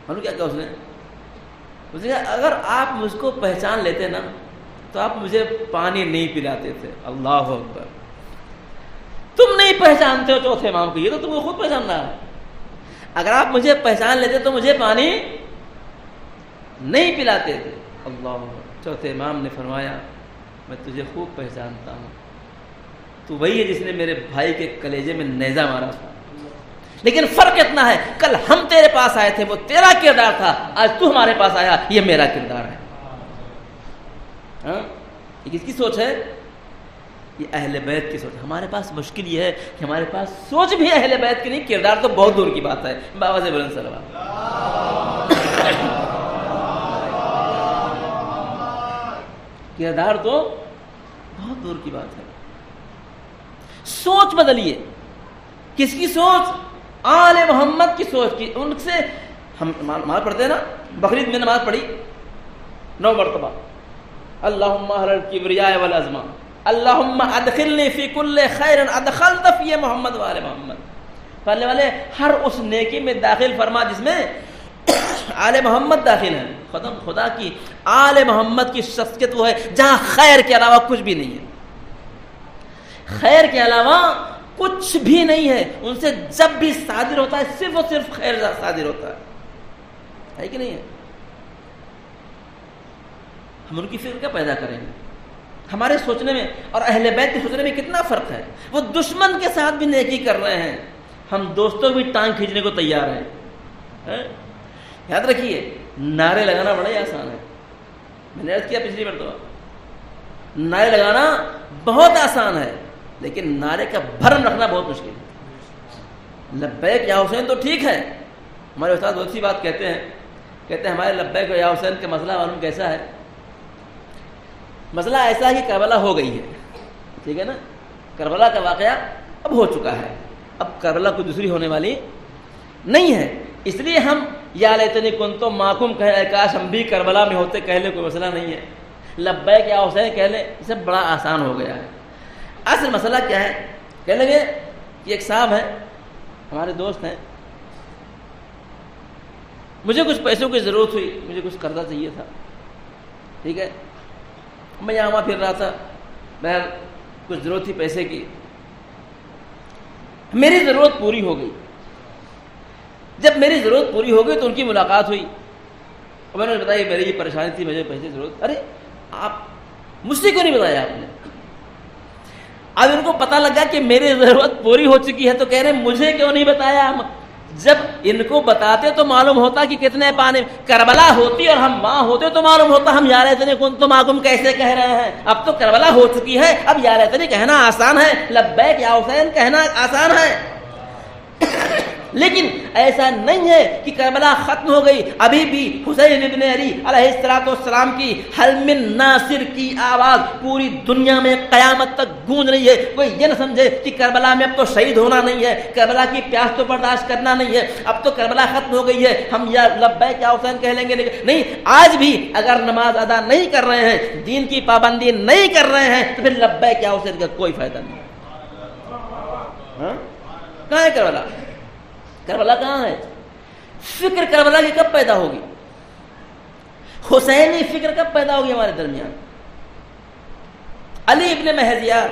معلوم کیا کہا اس نے کہا اگر آپ مجھ کو پہچان لیتے نا تو آپ مجھے پانی نہیں پلاتے تھے. اللہ اکبر. تم نہیں پہچانتے ہو چوتھے امام کو، یہ تو تم کو خود پہچان رہا ہے. اگر آپ مجھے پہچان لیتے تو مجھے پانی نہیں پلاتے تھے. اللہ اکبر. چوتھے امام نے فرمایا میں تجھے خوب پہچانتا ہوں، تو وہی ہے جس نے میرے بھائی کے کلیجے میں نیزہ مارا تھا. لیکن فرق اتنا ہے، کل ہم تیرے پاس آئے تھے وہ تیرا کردار تھا، آج تو ہمارے پاس آیا یہ میرا کردار ہے. ہاں یہ کس کی سوچ ہے؟ یہ اہل بیت کی سوچ. ہمارے پاس مشکل یہ ہے کہ ہمارے پاس سوچ بھی اہل بیت کی نہیں، کردار تو بہت دور کی بات ہے. بابا سے بلند صلوات. کردار تو بہت دور کی بات ہے. سوچ بدلیے. کس کی سوچ؟ آل محمد کی سوچ کی. ان سے ہم نماز پڑھتے ہیں نا، بقرعید میں نماز پڑھی 9 مرتبہ، اللہم اہل الکبریاء والعظمہ، اللہم ادخلنی فی کل خیر ادخلت فی محمد وآل محمد. پڑھنے والے ہر اس نیکی میں داخل فرما جس میں آل محمد داخل ہیں. خدا کی آل محمد کی شخصیت وہ ہے جہاں خیر کے علاوہ کچھ بھی نہیں ہے. خیر کے علاوہ کچھ بھی نہیں ہے. ان سے جب بھی صادر ہوتا ہے صرف اور صرف خیر صادر ہوتا ہے کہ نہیں ہے؟ ہم ان کی فکر کیا پیدا کریں گے؟ ہمارے سوچنے میں اور اہل بیت کے سوچنے میں کتنا فرق ہے. وہ دشمن کے ساتھ بھی نیکی کر رہے ہیں، ہم دوستوں بھی ٹانگ کھینچنے کو تیار ہیں. یاد رکھیے نعرے لگانا بڑا ہی آسان ہے. میں نے عرض کیا پچھلی مرتبہ، نعرے لگانا بہت آسان ہے لیکن نعرے کا بھرم رکھنا بہت مشکل ہے. لبیک یا حسین تو ٹھیک ہے. ہمارے استاد بہت سی بات کہتے ہیں ہمارے لبیک یا حسین کا مسئلہ معلوم کیسا ہے؟ مسئلہ ایسا ہے کہ کربلا ہو گئی ہے، ٹھیک ہے نا. کربلا کا واقعہ اب ہو چکا ہے، اب کربلا کوئی دوسری ہونے والی نہیں ہے. اس لیے ہم یا لیتنی کنتم معکم کہہ لیں، کاش ہم بھی کربلا میں ہوتے کہہ لیں، کوئی مسئلہ نہیں ہے. لبیک یا حسین کہہ لیں، یہ سب بڑا آسان ہو گیا ہے. اصل مسئلہ کیا ہے؟ کہہ لیں گے کہ ایک صاحب ہیں، ہمارے دوست ہیں، مجھے کچھ پیسوں کی ضرورت ہوئی، مجھے کچھ قرضہ چاہیے تھا، ٹھیک ہے. میں یہاں پھر رہا تھا، بہر کچھ ضرورت تھی پیسے کی، میری ضرورت پوری ہو گئی. جب میری ضرورت پوری ہو گئی تو ان کی ملاقات ہوئی اور میں نے بتایا میری یہ پریشانی تھی، مجھے پیسے کی ضرورت. ارے آپ مجھ سے کیوں نہیں بتایا آپ نے؟ اب ان کو پتہ لگا کہ میری ضرورت پوری ہو چکی ہے تو کہہ رہے ہیں مجھے کیوں نہیں بتایا. جب ان کو بتاتے تو معلوم ہوتا کہ کتنے پانے. کربلا ہوتی اور ہم وہاں ہوتے تو معلوم ہوتا ہم یا لیتنی کنتم معکم کیسے کہہ رہے ہیں. اب تو کربلا ہو چکی ہے، اب یا لیتنی کہنا آسان ہے، لبیک یا حسین کہنا آسان ہے. لیکن ایسا نہیں ہے کہ کربلا ختم ہو گئی. ابھی بھی حسین ابن علی علیہ السلام کی حل من ناصر کی آواز پوری دنیا میں قیامت تک گونج رہی ہے. کوئی یہ نہ سمجھے کہ کربلا میں اب تو شہید ہونا نہیں ہے، کربلا کی پیاس تو برداشت کرنا نہیں ہے، اب تو کربلا ختم ہو گئی ہے، ہم یا لبیک یا حسین کہہ لیں گے. نہیں، آج بھی اگر نماز ادا نہیں کر رہے ہیں، دین کی پابندی نہیں کر رہے ہیں تو پھر لبیک یا حسین کا کوئی فائدہ نہیں. کہاں ہے کربلا؟ کربلا کہاں ہے؟ فکر کربلا کی کب پیدا ہوگی؟ حسینی فکر کب پیدا ہوگی ہمارے درمیان؟ علی ابن مہدیار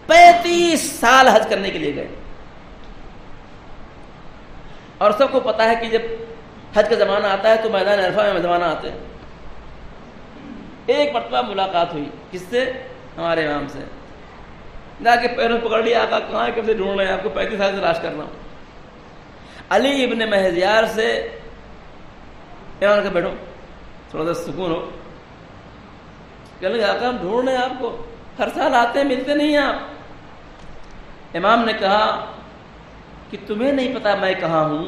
35 سال حج کرنے کے لیے گئے اور سب کو پتا ہے کہ جب حج کا زمانہ آتا ہے تو میدان عرفہ میں مہمانہ آتے ہیں. ایک مرتبہ ملاقات ہوئی کس سے؟ ہمارے امام سے. جا کے پیروں پکڑ لیا، آقا کہاں ہے، کب سے ڈھونڈ رہے ہیں آپ کو، 35 سال سے تلاش کر رہا ہوں. علی ابن مہدیار سے امام کا بیٹھو تھوڑا سا سکون ہو. کہنے لگا آقا ہم ڈھونڈ رہے ہیں آپ کو، ہر سال آتے ہیں ملتے نہیں ہیں آپ. امام نے کہا کہ تمہیں نہیں پتا میں کہاں ہوں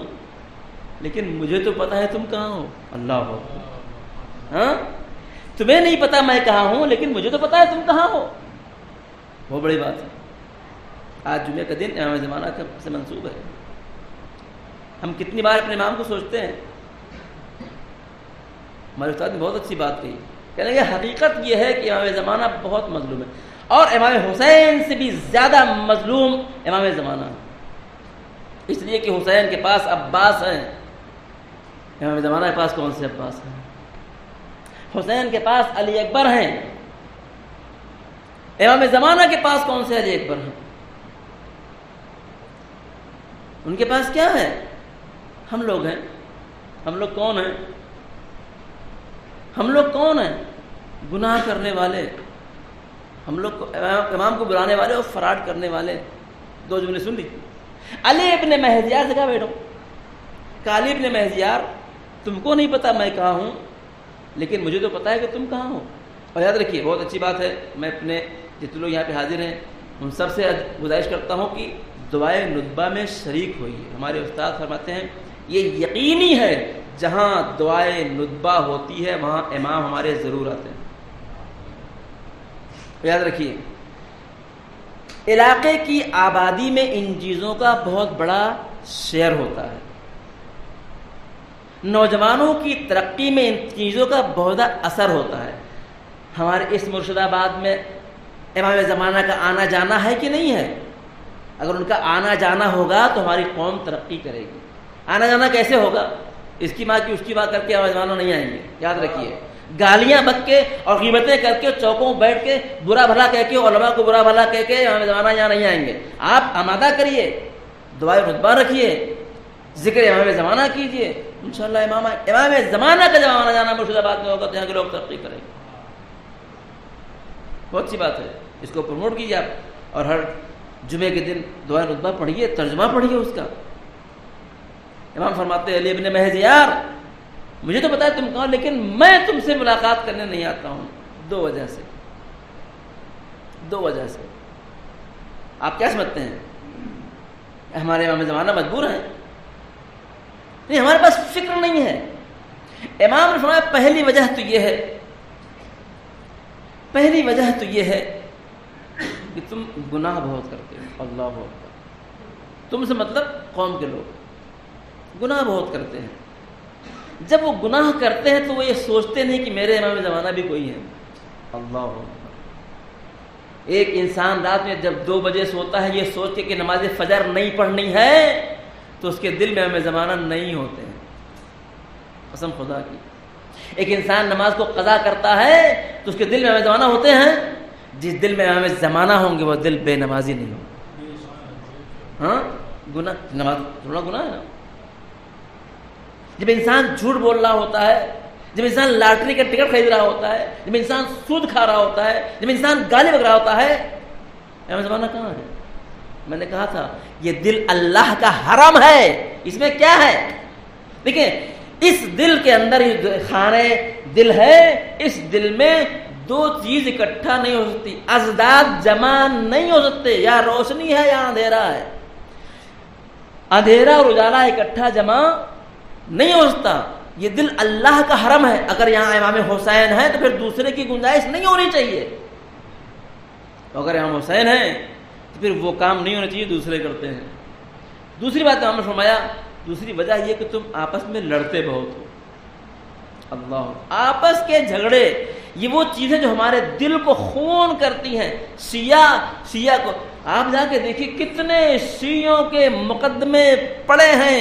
لیکن مجھے تو پتا ہے تم کہاں ہو. اللہ اکبر. ہاں، تمہیں نہیں پتا میں کہاں ہوں لیکن مجھے تو پتا ہے تم کہاں ہو. بہت بڑی بات ہے. آج جمعہ کا دن امام زمانہ کا سے منسوب ہے. ہم کتنی بار اپنے امام کو سوچتے ہیں. ہمارے استاد نے بہت اچھی بات کہی، کہنے لگے حقیقت یہ ہے کہ امام زمانہ بہت مظلوم ہے اور امام حسین سے بھی زیادہ مظلوم امام زمانہ ہے. اس لیے کہ حسین کے پاس عباس ہیں، امام زمانہ کے پاس کون سے عباس ہیں؟ حسین کے پاس علی اکبر ہیں، امام زمانہ کے پاس کون سے علی اکبر ہیں؟ ان کے پاس کیا ہے؟ ہم لوگ ہیں. ہم لوگ کون ہیں؟ ہم لوگ کون ہیں؟ گناہ کرنے والے. ہم لوگ امام کو بلانے والے اور فراڈ کرنے والے. 2 جملے سن لی. علی ابن مہدیار سے کہا بیٹھو کہ علی ابن مہدیار تم کو نہیں پتا میں کہاں ہوں لیکن مجھے تو پتا ہے کہ تم کہاں ہو اور یاد رکھیے بہت اچھی بات ہے، میں اپنے جتنے لوگ یہاں پہ حاضر ہیں ان سب سے گزارش کرتا ہوں کہ دعائے ندبہ میں شریک ہوئیے۔ ہمارے استاد فرماتے ہیں یہ یقینی ہے جہاں دعائے ندبہ ہوتی ہے وہاں امام ہمارے ضرور آتے ہیں۔ یاد رکھیے علاقے کی آبادی میں ان چیزوں کا بہت بڑا شیئر ہوتا ہے، نوجوانوں کی ترقی میں ان چیزوں کا بہت بڑا اثر ہوتا ہے۔ ہمارے اس مرشد آباد میں امام زمانہ کا آنا جانا ہے کہ نہیں ہے؟ اگر ان کا آنا جانا ہوگا تو ہماری قوم ترقی کرے گی۔ آنا جانا کیسے ہوگا؟ اس کی ماں کی اس کی بات کر کے امام زمانہ نہیں آئیں گے، یاد رکھیے۔ گالیاں بک کے اور غیبتیں کر کے چوکوں بیٹھ کے برا بھلا کہہ کے علماء کو برا بھلا کہہ کے امام زمانہ یہاں نہیں آئیں گے۔ آپ آمادہ کریے، دعائے ندبہ رکھیے، ذکر امام زمانہ کیجیے، انشاءاللہ امام زمانہ کا جب آنا جانا مرشد آباد میں ہوگا تو یہاں کے لوگ ترقی کریں گے۔ بہت سی بات ہے، اس کو پروموٹ کیجیے آپ، اور ہر جمعے کے دن دعائے ندبہ پڑھیے، ترجمہ پڑھیے اس کا۔ امام فرماتے ہیں علی ابن محض یار مجھے تو پتا ہے تم کون، لیکن میں تم سے ملاقات کرنے نہیں آتا ہوں دو وجہ سے۔ آپ کیا سمجھتے ہیں ہمارے امام زمانہ مجبور ہیں؟ نہیں، ہمارے پاس فکر نہیں ہے۔ امام نے فرمایا پہلی وجہ تو یہ ہے کہ تم گناہ بہت کرتے ہو۔ اللہ اکبر، تم سے مطلب قوم کے لوگ گناہ بہت کرتے ہیں۔ جب وہ گناہ کرتے ہیں تو وہ یہ سوچتے نہیں کہ میرے امام زمانہ بھی کوئی ہے۔ اللہ اکبر، ایک انسان رات میں جب 2 بجے سوتا ہے یہ سوچ کے کہ نماز فجر نہیں پڑھنی ہے تو اس کے دل میں امام زمانہ نہیں ہوتے ہیں، قسم خدا کی۔ ایک انسان نماز کو قضا کرتا ہے تو اس کے دل میں امام زمانہ ہوتے ہیں، جس دل میں امام زمانہ ہوں گے وہ دل بے نمازی نہیں ہوگا۔ ہاں گناہ، نماز تھوڑا گناہ ہے نا۔ جب انسان جھوٹ بول رہا ہوتا ہے، جب انسان لاٹری کا ٹکٹ خرید رہا ہوتا ہے، جب انسان سود کھا رہا ہوتا ہے، جب انسان گالی بک رہا ہوتا ہے، امام زمانہ کہاں ہے؟ میں نے کہا تھا یہ دل اللہ کا حرم ہے، اس میں کیا ہے؟ دیکھیں اس دل کے اندر خانے دل ہے، اس دل میں 2 چیز اکٹھا نہیں ہو سکتی، ازداد جمع نہیں ہو سکتے، یا روشنی ہے یا اندھیرا ہے۔ اندھیرا اور اجالا اکٹھا جمع نہیں ہو سکتا۔ یہ دل اللہ کا حرم ہے، اگر یہاں امام حسین ہے تو پھر دوسرے کی گنجائش نہیں ہونی چاہیے، اگر امام حسین ہے تو پھر وہ کام نہیں ہونا چاہیے دوسرے کرتے ہیں۔ دوسری بات امام نے فرمایا، دوسری وجہ یہ کہ تم آپس میں لڑتے بہت ہو۔ اللہ، آپس کے جھگڑے یہ وہ چیزیں جو ہمارے دل کو خون کرتی ہیں۔ شیعہ کو آپ جا کے دیکھیے کتنے شیعوں کے مقدمے پڑے ہیں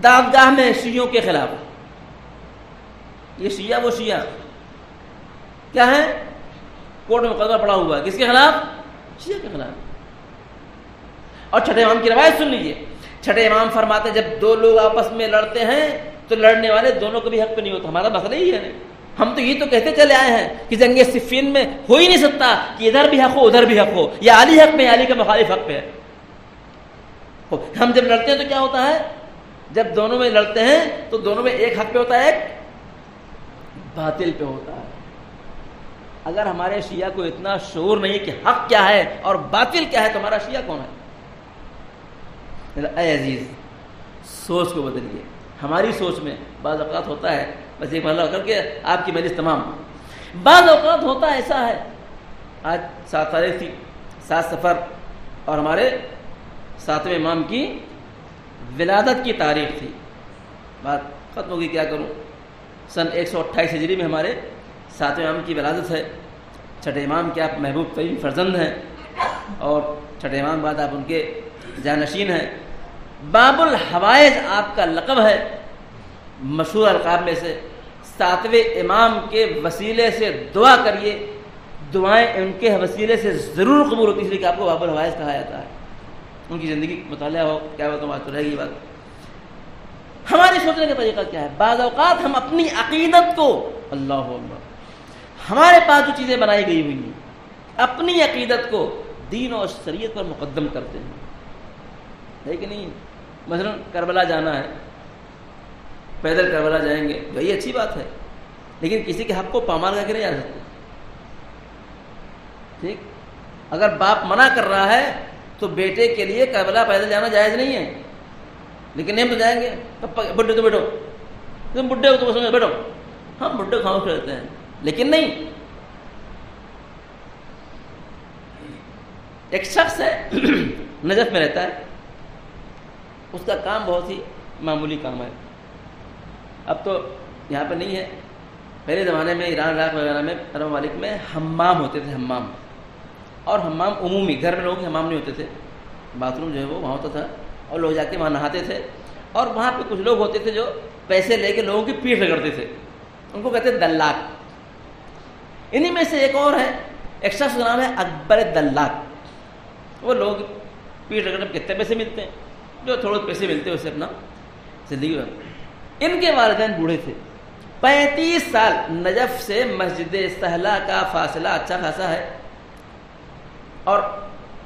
دادگاہ میں شیعوں کے خلاف۔ یہ شیعہ وہ شیعہ کیا ہے؟ کورٹ میں مقدمہ پڑا ہوا ہے، کس کے خلاف؟ شیعہ کے خلاف۔ اور چھٹے امام کی روایت سن لیجیے، چھٹے امام فرماتے جب 2 لوگ آپس میں لڑتے ہیں تو لڑنے والے دونوں کو بھی حق پہ نہیں ہوتا۔ ہمارا مسئلہ ہی ہے، ہم تو یہ تو کہتے چلے آئے ہیں کہ جنگ صفین میں ہو ہی نہیں سکتا کہ ادھر بھی حق ہو ادھر بھی حق ہو، یا علی حق میں علی کا مخالف حق پہ ہے۔ ہم جب لڑتے ہیں تو کیا ہوتا ہے؟ جب دونوں میں لڑتے ہیں تو دونوں میں ایک حق پہ ہوتا ہے، ایک باطل پہ ہوتا ہے۔ اگر ہمارے شیعہ کو اتنا شعور نہیں کہ حق کیا ہے اور باطل کیا ہے تو ہمارا شیعہ کون ہے؟ اے عزیز، سوچ کو بدلیے۔ ہماری سوچ میں بعض اوقات ہوتا ہے، بس ایک مرحلہ کر کے آپ کی مجلس تمام، بعض اوقات ہوتا ایسا ہے، آج 7 تاریخ تھی، 7 صفر، اور ہمارے 7ویں امام کی ولادت کی تاریخ تھی، بات ختم ہوگی، کیا کروں، سن 128 ہجری میں ہمارے 7ویں امام کی ولادت ہے۔ چھٹے امام کے آپ محبوب ترین فرزند ہیں، اور چھٹے امام بعد آپ ان کے جانشین ہیں۔ باب الحوائج آپ کا لقب ہے، مشہور القاب میں سے۔ 7ویں امام کے وسیلے سے دعا کریے، دعائیں ان کے وسیلے سے ضرور قبول ہوتی، اس لیے کہ آپ کو باب الحوائج کہا جاتا ہے۔ ان کی زندگی مطالعہ ہو، کیا بات بات تو رہے گی بات۔ ہماری سوچنے کا طریقہ کیا ہے؟ بعض اوقات ہم اپنی عقیدت کو، اللہ اکبر، ہمارے پاس جو چیزیں بنائی گئی ہوئی ہیں، اپنی عقیدت کو دین اور شریعت پر مقدم کرتے ہیں، ہے کہ نہیں؟ مثلا کربلا جانا ہے، پیدل کربلا جائیں گے، وہی اچھی بات ہے، لیکن کسی کے حق کو پامال کر کے نہیں جا سکتے۔ ٹھیک. اگر باپ منع کر رہا ہے تو بیٹے کے لیے کربلا پیدل جانا جائز نہیں ہے. لیکن ہم تو جائیں گے, بڈھے تو بیٹھو, تم بڈھے ہو تو سمجھ بیٹھو, ہم بڈھے خاموش رہتے ہیں. لیکن نہیں, ایک شخص ہے نجف میں رہتا ہے, اس کا کام بہت ہی معمولی کام ہے. اب تو یہاں پہ نہیں ہے, پہلے زمانے میں ایران عراق وغیرہ میں عرب ممالک میں حمام ہوتے تھے, حمام. اور حمام عمومی, گھر میں لوگوں کے حمام نہیں ہوتے تھے, باتھ روم جو ہے وہ وہاں ہوتا تھا, اور لوگ جا کے وہاں نہاتے تھے. اور وہاں پہ کچھ لوگ ہوتے تھے جو پیسے لے کے لوگوں کی پیٹھ رگڑتے تھے, ان کو کہتے ہیں دلاک. انہی میں سے ایک اور ہے, ایک شخص کا نام ہے اکبر دلاک. وہ لوگ پیٹھ رگڑنے میں کتنے پیسے ملتے ہیں, جو تھوڑے پیسے ملتے ہیں اسے اپنا زندگی میں. ان کے والدین بوڑھے تھے, 35 سال. نجف سے مسجد سہلا کا فاصلہ اچھا خاصا ہے, اور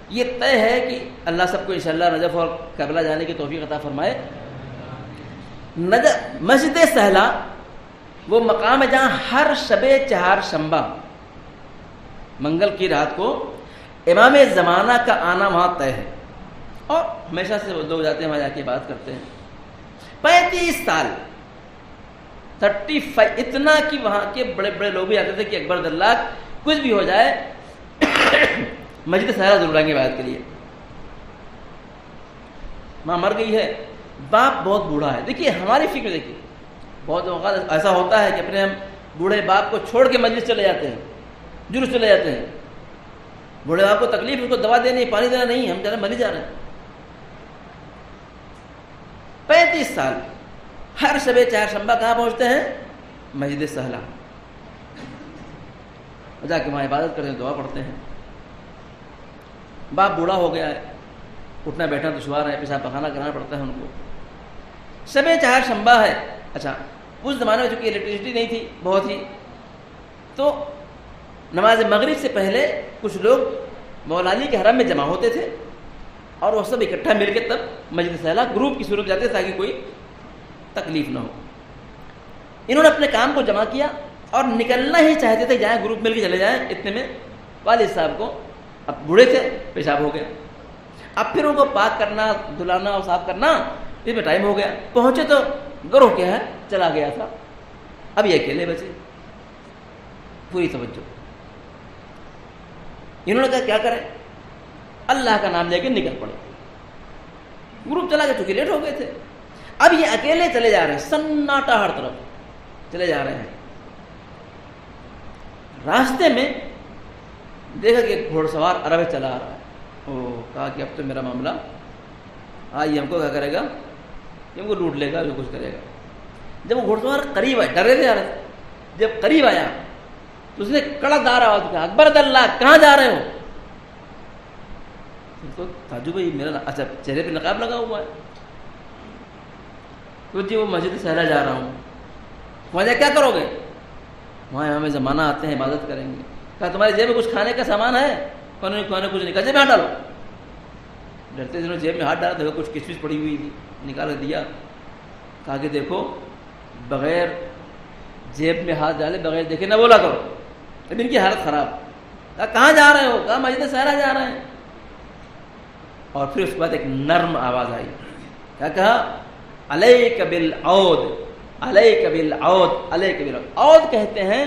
یہ طے ہے کہ اللہ سب کو انشاءاللہ نجف اور کربلا جانے کی توفیق عطا فرمائے. مسجد سہلا وہ مقام ہے جہاں ہر شب چہارشنبہ منگل کی رات کو امام زمانہ کا آنا وہاں طے ہے, اور ہمیشہ سے وہ لوگ جاتے ہیں وہاں جا کے بات کرتے ہیں. 35 سال 35, اتنا کہ وہاں کے بڑے بڑے لوگ بھی آتے تھے کہ اکبر دلاک کچھ بھی ہو جائے مسجد سہلا ضرور آئیں گے بات کے لیے. ماں مر گئی ہے, باپ بہت بوڑھا ہے. دیکھیے ہماری فکر, دیکھیے بہت اوقات ایسا ہوتا ہے کہ اپنے ہم بوڑھے باپ کو چھوڑ کے مجلس چلے جاتے ہیں, جلوس چلے جاتے ہیں. بوڑھے باپ کو تکلیف, اس کو دوا دینی, پانی دینا نہیں, ہم مر جا رہے ہیں. 35 سال ہر شب چہارشنبہ کہاں پہنچتے ہیں؟ مسجد سہلا. جا کے وہاں عبادت کرتے ہیں, دعا پڑھتے ہیں. باپ بوڑھا ہو گیا ہے, اٹھنا بیٹھنا دشوار ہے, پیشاب پخانہ کرانا پڑتا ہے ان کو. شب چہارشنبہ ہے. اچھا, اس زمانے میں چونکہ الیکٹریسٹی نہیں تھی بہت ہی, تو نماز مغرب سے پہلے کچھ لوگ مولا علی کے حرم میں جمع ہوتے تھے, اور وہ سب اکٹھا مل کے تب مسجد سہلا گروپ کی صورت جاتے تاکہ کوئی تکلیف نہ ہو. انہوں نے اپنے کام کو جمع کیا اور نکلنا ہی چاہتے تھے, جائیں گروپ مل کے چلے جائیں. اتنے میں والد صاحب کو, اب بوڑھے تھے, پیشاب ہو گیا. اب پھر ان کو پاک کرنا, دھلانا اور صاف کرنا, اس میں ٹائم ہو گیا. پہنچے تو گروہ کیا ہے چلا گیا تھا, اب یہ اکیلے بچے. پوری توجہ. انہوں نے کہا کیا کریں, اللہ کا نام لے کے نکل پڑے. گروپ چلا گیا چونکہ لیٹ ہو گئے تھے. اب یہ اکیلے چلے جا رہے ہیں, سناٹا ہر طرف چلے جا رہے ہیں. راستے میں دیکھا کہ ایک گھوڑ سوار عرب چلا آ رہا ہے. کہا کہ اب تو میرا معاملہ, یہ ہم کو کیا کرے گا, ہم کو لوٹ لے گا, جو کچھ کرے گا. جب وہ گھوڑ سوار قریب آئے, ڈرے تھے جا رہے تھے, جب قریب آیا تو اس نے کڑک دار آواز کہا, اکبر دلاک کہاں جا رہے ہو؟ تو تاجو بھائی میرا, اچھا چہرے پہ نقاب لگا ہوا ہے, تو جی وہ مسجد سہلا جا رہا ہوں. وہاں جا کیا کرو گے؟ وہاں امام زمانہ آتے ہیں, عبادت کریں گے. کہا تمہاری جیب میں کچھ کھانے کا سامان ہے؟ کھانے کچھ نہیں. کہا جیب میں ہاتھ ڈالو. ڈرتے دنوں جیب میں ہاتھ ڈالا تو کچھ کشمش پڑی ہوئی تھی, نکال کے دیا. کہا کہ دیکھو بغیر جیب میں ہاتھ ڈالے, بغیر دیکھے نہ بولا کرو. اب ان کی حالت خراب. کہا کہاں جا رہے ہو؟ کہا مسجد سہلا جا رہے ہیں. اور پھر اس کے بعد ایک نرم آواز آئی. کیا کہا؟ علیک بالعود, علیک بالعود, علیک بالعود. عود کہتے ہیں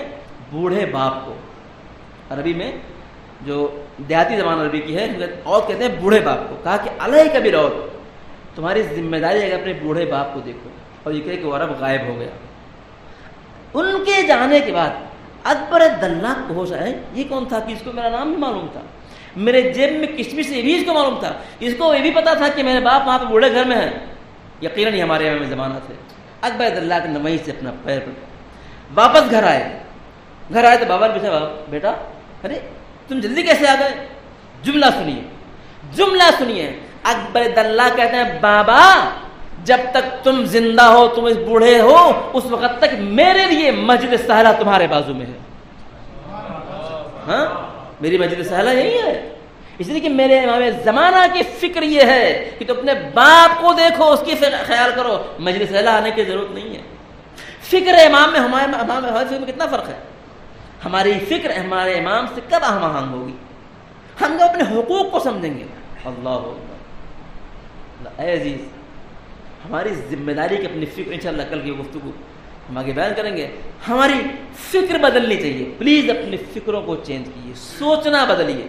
بوڑھے باپ کو, عربی میں جو دیہاتی زبان عربی کی ہے, عود کہتے ہیں بوڑھے باپ کو. کہا کہ علیک بالعود, تمہاری ذمہ داری ہے کہ اپنے بوڑھے باپ کو دیکھو. اور یہ کہے کہ وہ عرب غائب ہو گیا. ان کے جانے کے بعد اکبر دلاک کو ہوش آیا, یہ کون تھا کہ اس کو میرا نام بھی معلوم تھا, میرے جیب میں کشمش سے بھی اس کو معلوم تھا, اس کو یہ بھی پتا تھا کہ میرے باپ وہاں پہ بوڑھے گھر میں ہیں. یقیناً یہ ہمارے امام زمانہ تھے. اکبر دلاک نے وہیں سے اپنا پیر واپس گھر آئے. گھر آئے تو بابا نے پوچھا, بیٹا ارے تم جلدی کیسے آ گئے؟ جملہ سنیے, جملہ سنیے. اکبر دلاک کہتے ہیں بابا جب تک تم زندہ ہو, تم اس بوڑھے ہو, اس وقت تک میرے لیے مسجد سہلا تمہارے بازو میں ہے. ہاں میری مسجد سہلا یہی ہے. اس لیے کہ میرے امام زمانہ کی فکر یہ ہے کہ تو اپنے باپ کو دیکھو, اس کی خیال کرو. مسجد سہلا آنے کی ضرورت نہیں ہے. فکر امام میں ہمارے فکر میں کتنا فرق ہے. ہماری فکر ہمارے امام سے کب ہم آہنگ ہوگی؟ ہم جب اپنے حقوق کو سمجھیں گے، اللہ اے عزیز، ہماری ذمہ داری کی اپنی فکر، انشاءاللہ کل کی گفتگو ہم آگے بیان کریں گے، ہماری فکر بدلنی چاہیے. پلیز اپنی فکروں کو چینج کیجیے، سوچنا بدلیے،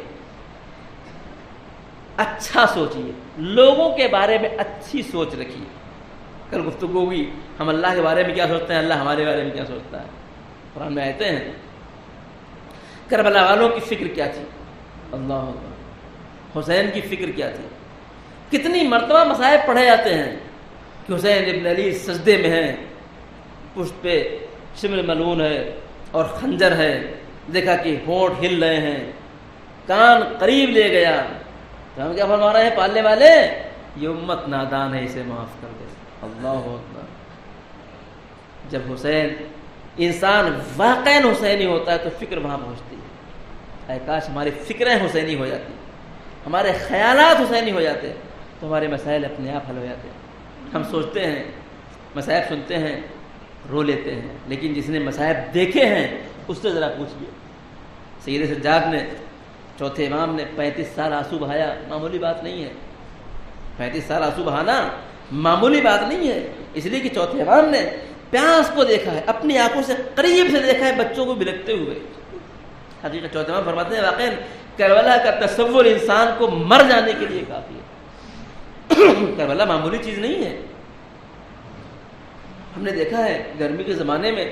اچھا سوچیے، لوگوں کے بارے میں اچھی سوچ رکھیے. کل گفتگو ہوگی ہم اللہ کے بارے میں کیا سوچتے ہیں، اللہ ہمارے بارے میں کیا سوچتا ہے. قرآن میں آیتیں ہیں. کربلا والوں کی فکر کیا تھی، اللہ اکبر، حسین کی فکر کیا تھی. کتنی مرتبہ مصائب پڑھے جاتے ہیں کہ حسین ابن علی سجدے میں ہیں، پشت پہ شمر ملعون ہے اور خنجر ہے، دیکھا کہ ہونٹ ہل رہے ہیں، کان قریب لے گیا. تو ہم کیا فرما رہے ہیں، پالنے والے یہ امت نادان ہے، اسے معاف کر دے. اللہ اکبر. جب حسین انسان واقعاً حسینی ہوتا ہے تو فکر وہاں پہنچتی ہے. اے کاش ہماری فکریں حسینی ہو جاتی، ہمارے خیالات حسینی ہو جاتے تو ہمارے مسائل اپنے آپ حل ہو جاتے. ہم سوچتے ہیں، مسائب سنتے ہیں، رو لیتے ہیں، لیکن جس نے مسائب دیکھے ہیں اس سے ذرا پوچھیے. سید سجاد نے، چوتھے امام نے 35 سال آنسو بہایا، معمولی بات نہیں ہے. 35 سال آنسو بہانا معمولی بات نہیں ہے، اس لیے کہ چوتھے امام نے پیاس کو دیکھا ہے، اپنی آنکھوں سے قریب سے دیکھا ہے بچوں کو بلکتے ہوئے. حقیقت چوتھے امام فرماتے ہیں واقعی کربلا کا تصور انسان کو مر جانے کے لیے کافی ہے. کربلا معمولی چیز نہیں ہے. ہم نے دیکھا ہے گرمی کے زمانے میں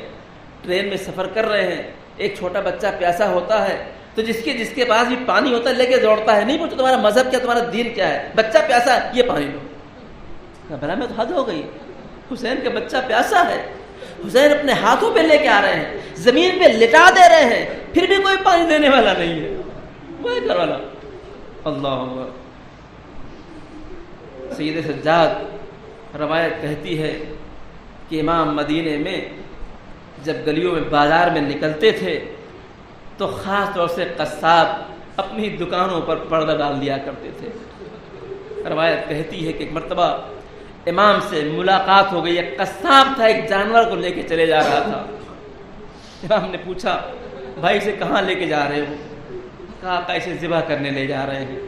ٹرین میں سفر کر رہے ہیں، ایک چھوٹا بچہ پیاسا ہوتا ہے تو جس کے پاس بھی پانی ہوتا ہے لے کے دوڑتا ہے، نہیں پوچھتا تمہارا مذہب کیا، تمہارا دین کیا ہے، بچہ پیاسا ہے یہ پانی لو. کربلا میں تو حد ہو گئی. حسین کا بچہ پیاسا ہے، حسین اپنے ہاتھوں پہ لے کے آ رہے ہیں، زمین پہ لٹا دے رہے ہیں، پھر بھی کوئی پانی دینے والا نہیں ہے. کوئی کربلا. اللہ اکبر. سید سجاد روایت کہتی ہے کہ امام مدینے میں جب گلیوں میں بازار میں نکلتے تھے تو خاص طور سے قصاب اپنی دکانوں پر پردہ ڈال دیا کرتے تھے. روایت کہتی ہے کہ ایک مرتبہ امام سے ملاقات ہو گئی. ایک قصاب تھا، ایک جانور کو لے کے چلے جا رہا تھا. امام نے پوچھا بھائی اسے کہاں لے کے جا رہے ہو؟ کہا آقا اسے ذبح کرنے لے جا رہے ہیں.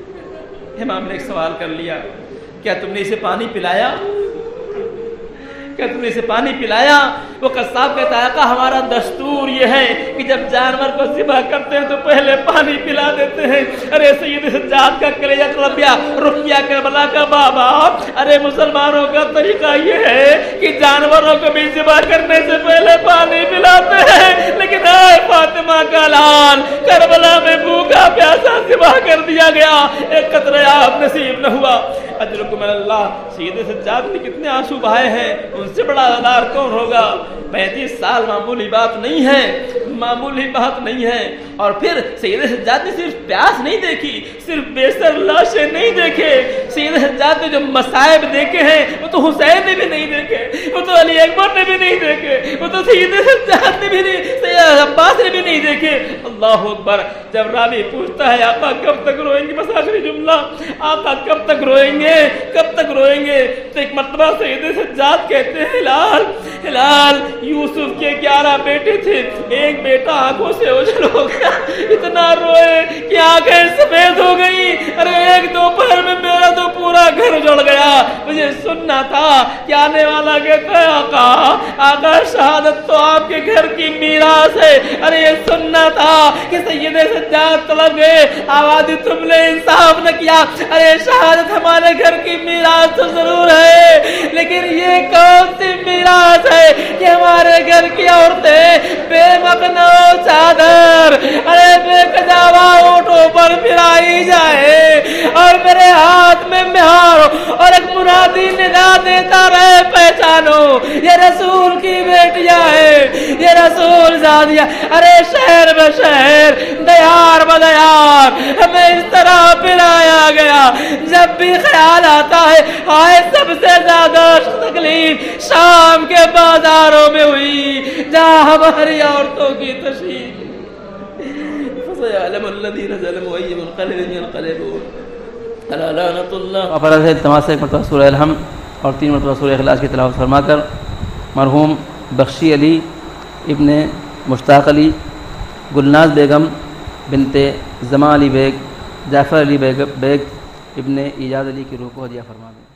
امام نے ایک سوال کر لیا، کیا تم نے اسے پانی پلایا؟ کیا تم نے اسے پانی پلایا؟ وہ قصاب کہتا ہے آقا ہمارا دستور یہ ہے کہ جب جانور کو ذبح کرتے ہیں تو پہلے پانی پلا دیتے ہیں. ارے سید سجاد کا کلیجہ تڑپ گیا، رک گیا کربلا کا بابا. ارے مسلمانوں کا طریقہ یہ ہے کہ جانوروں کو بھی ذبح کرنے سے پہلے پانی پلاتے ہیں، لیکن اے فاطمہ کا لال کربلا میں بھوکا پیاسا ذبح کر دیا گیا، ایک قطرہ آب نصیب نہ ہوا. اجرکم اللہ. سید سجاد نے کتنے آنسو بہائے ہیں، ان سے بڑا عذاب کون ہوگا. 35 سال معمولی بات نہیں ہے، معمولی بات نہیں ہے. اور پھر سید سجاد نے صرف پیاس نہیں دیکھی، صرف بے سر لاشیں نہیں دیکھے. سید سجاد نے جو مصائب دیکھے ہیں وہ تو حسین نے بھی نہیں دیکھے، وہ تو علی اکبر نے بھی نہیں دیکھے، وہ تو سید سجاد نے بھی نہیں، سید عباس نے بھی نہیں دیکھے. اللہ اکبر. جب راوی پوچھتا ہے آقا کب تک روئیں گے، بس آخری جملہ، آقا کب تک روئیں گے، کب تک روئیں گے؟ تو ایک مرتبہ سید سجاد کہتے ہیں ہلال ہلال یوسف کے 11 بیٹے تھے، ایک بیٹا آنکھوں سے اوجھل ہو گیا، اتنا روئے کہ آنکھیں سفید ہو گئی. ارے ایک دوپہر میں میرا تو پورا گھر جڑ گیا. مجھے سننا تھا کہ آنے والا کہتا ہے آقا آقا شہادت تو آپ کے گھر کی میراث ہے. ارے یہ سننا تھا کہ سید سجاد طلب گئے، آواز تم نے انصاف نہ کیا. ارے شہادت ہمارے گھر کی میراث تو ضرور ہے، لیکن یہ کون سی میراث ہے کہ ہمارے گھر کی عورتیں بے مقنع چادر، ارے بے کجاوا اونٹوں پر پھرائی جائے اور میرے ہاتھ میں مہار اور ایک منادی ندا دیتا رہے پہچانو یہ رسول کی بیٹیاں ہیں، یہ رسول زادیاں. ارے شہر بہ شہر، دیار بہ دیار ہمیں اس طرح پلایا گیا. جب بھی خیال آتا ہے ہائے سب سے زیادہ تکلیف شام کے بازاروں میں ہوئی جہاں ہماری عورتوں کی تشہیر. فَسَيَعْلَمُ الَّذِينَ ظَلَمُوا أَيَّ مُنقَلِبٍ يَنقَلِبُونَ أَلَا لَعْنَةُ اللَّهِ. فرض ہے تمام سے ایک مرتبہ سورہ الحمد اور 3 مرتبہ سورہ اخلاص کی تلاوت فرما کر مرحوم بخشی علی ابن مشتاق علی، گلناز بیگم بنت زمان علی بیگ جعفر علی بیگ ابن ایجاد علی کی روح کو ہدیہ فرما دیں۔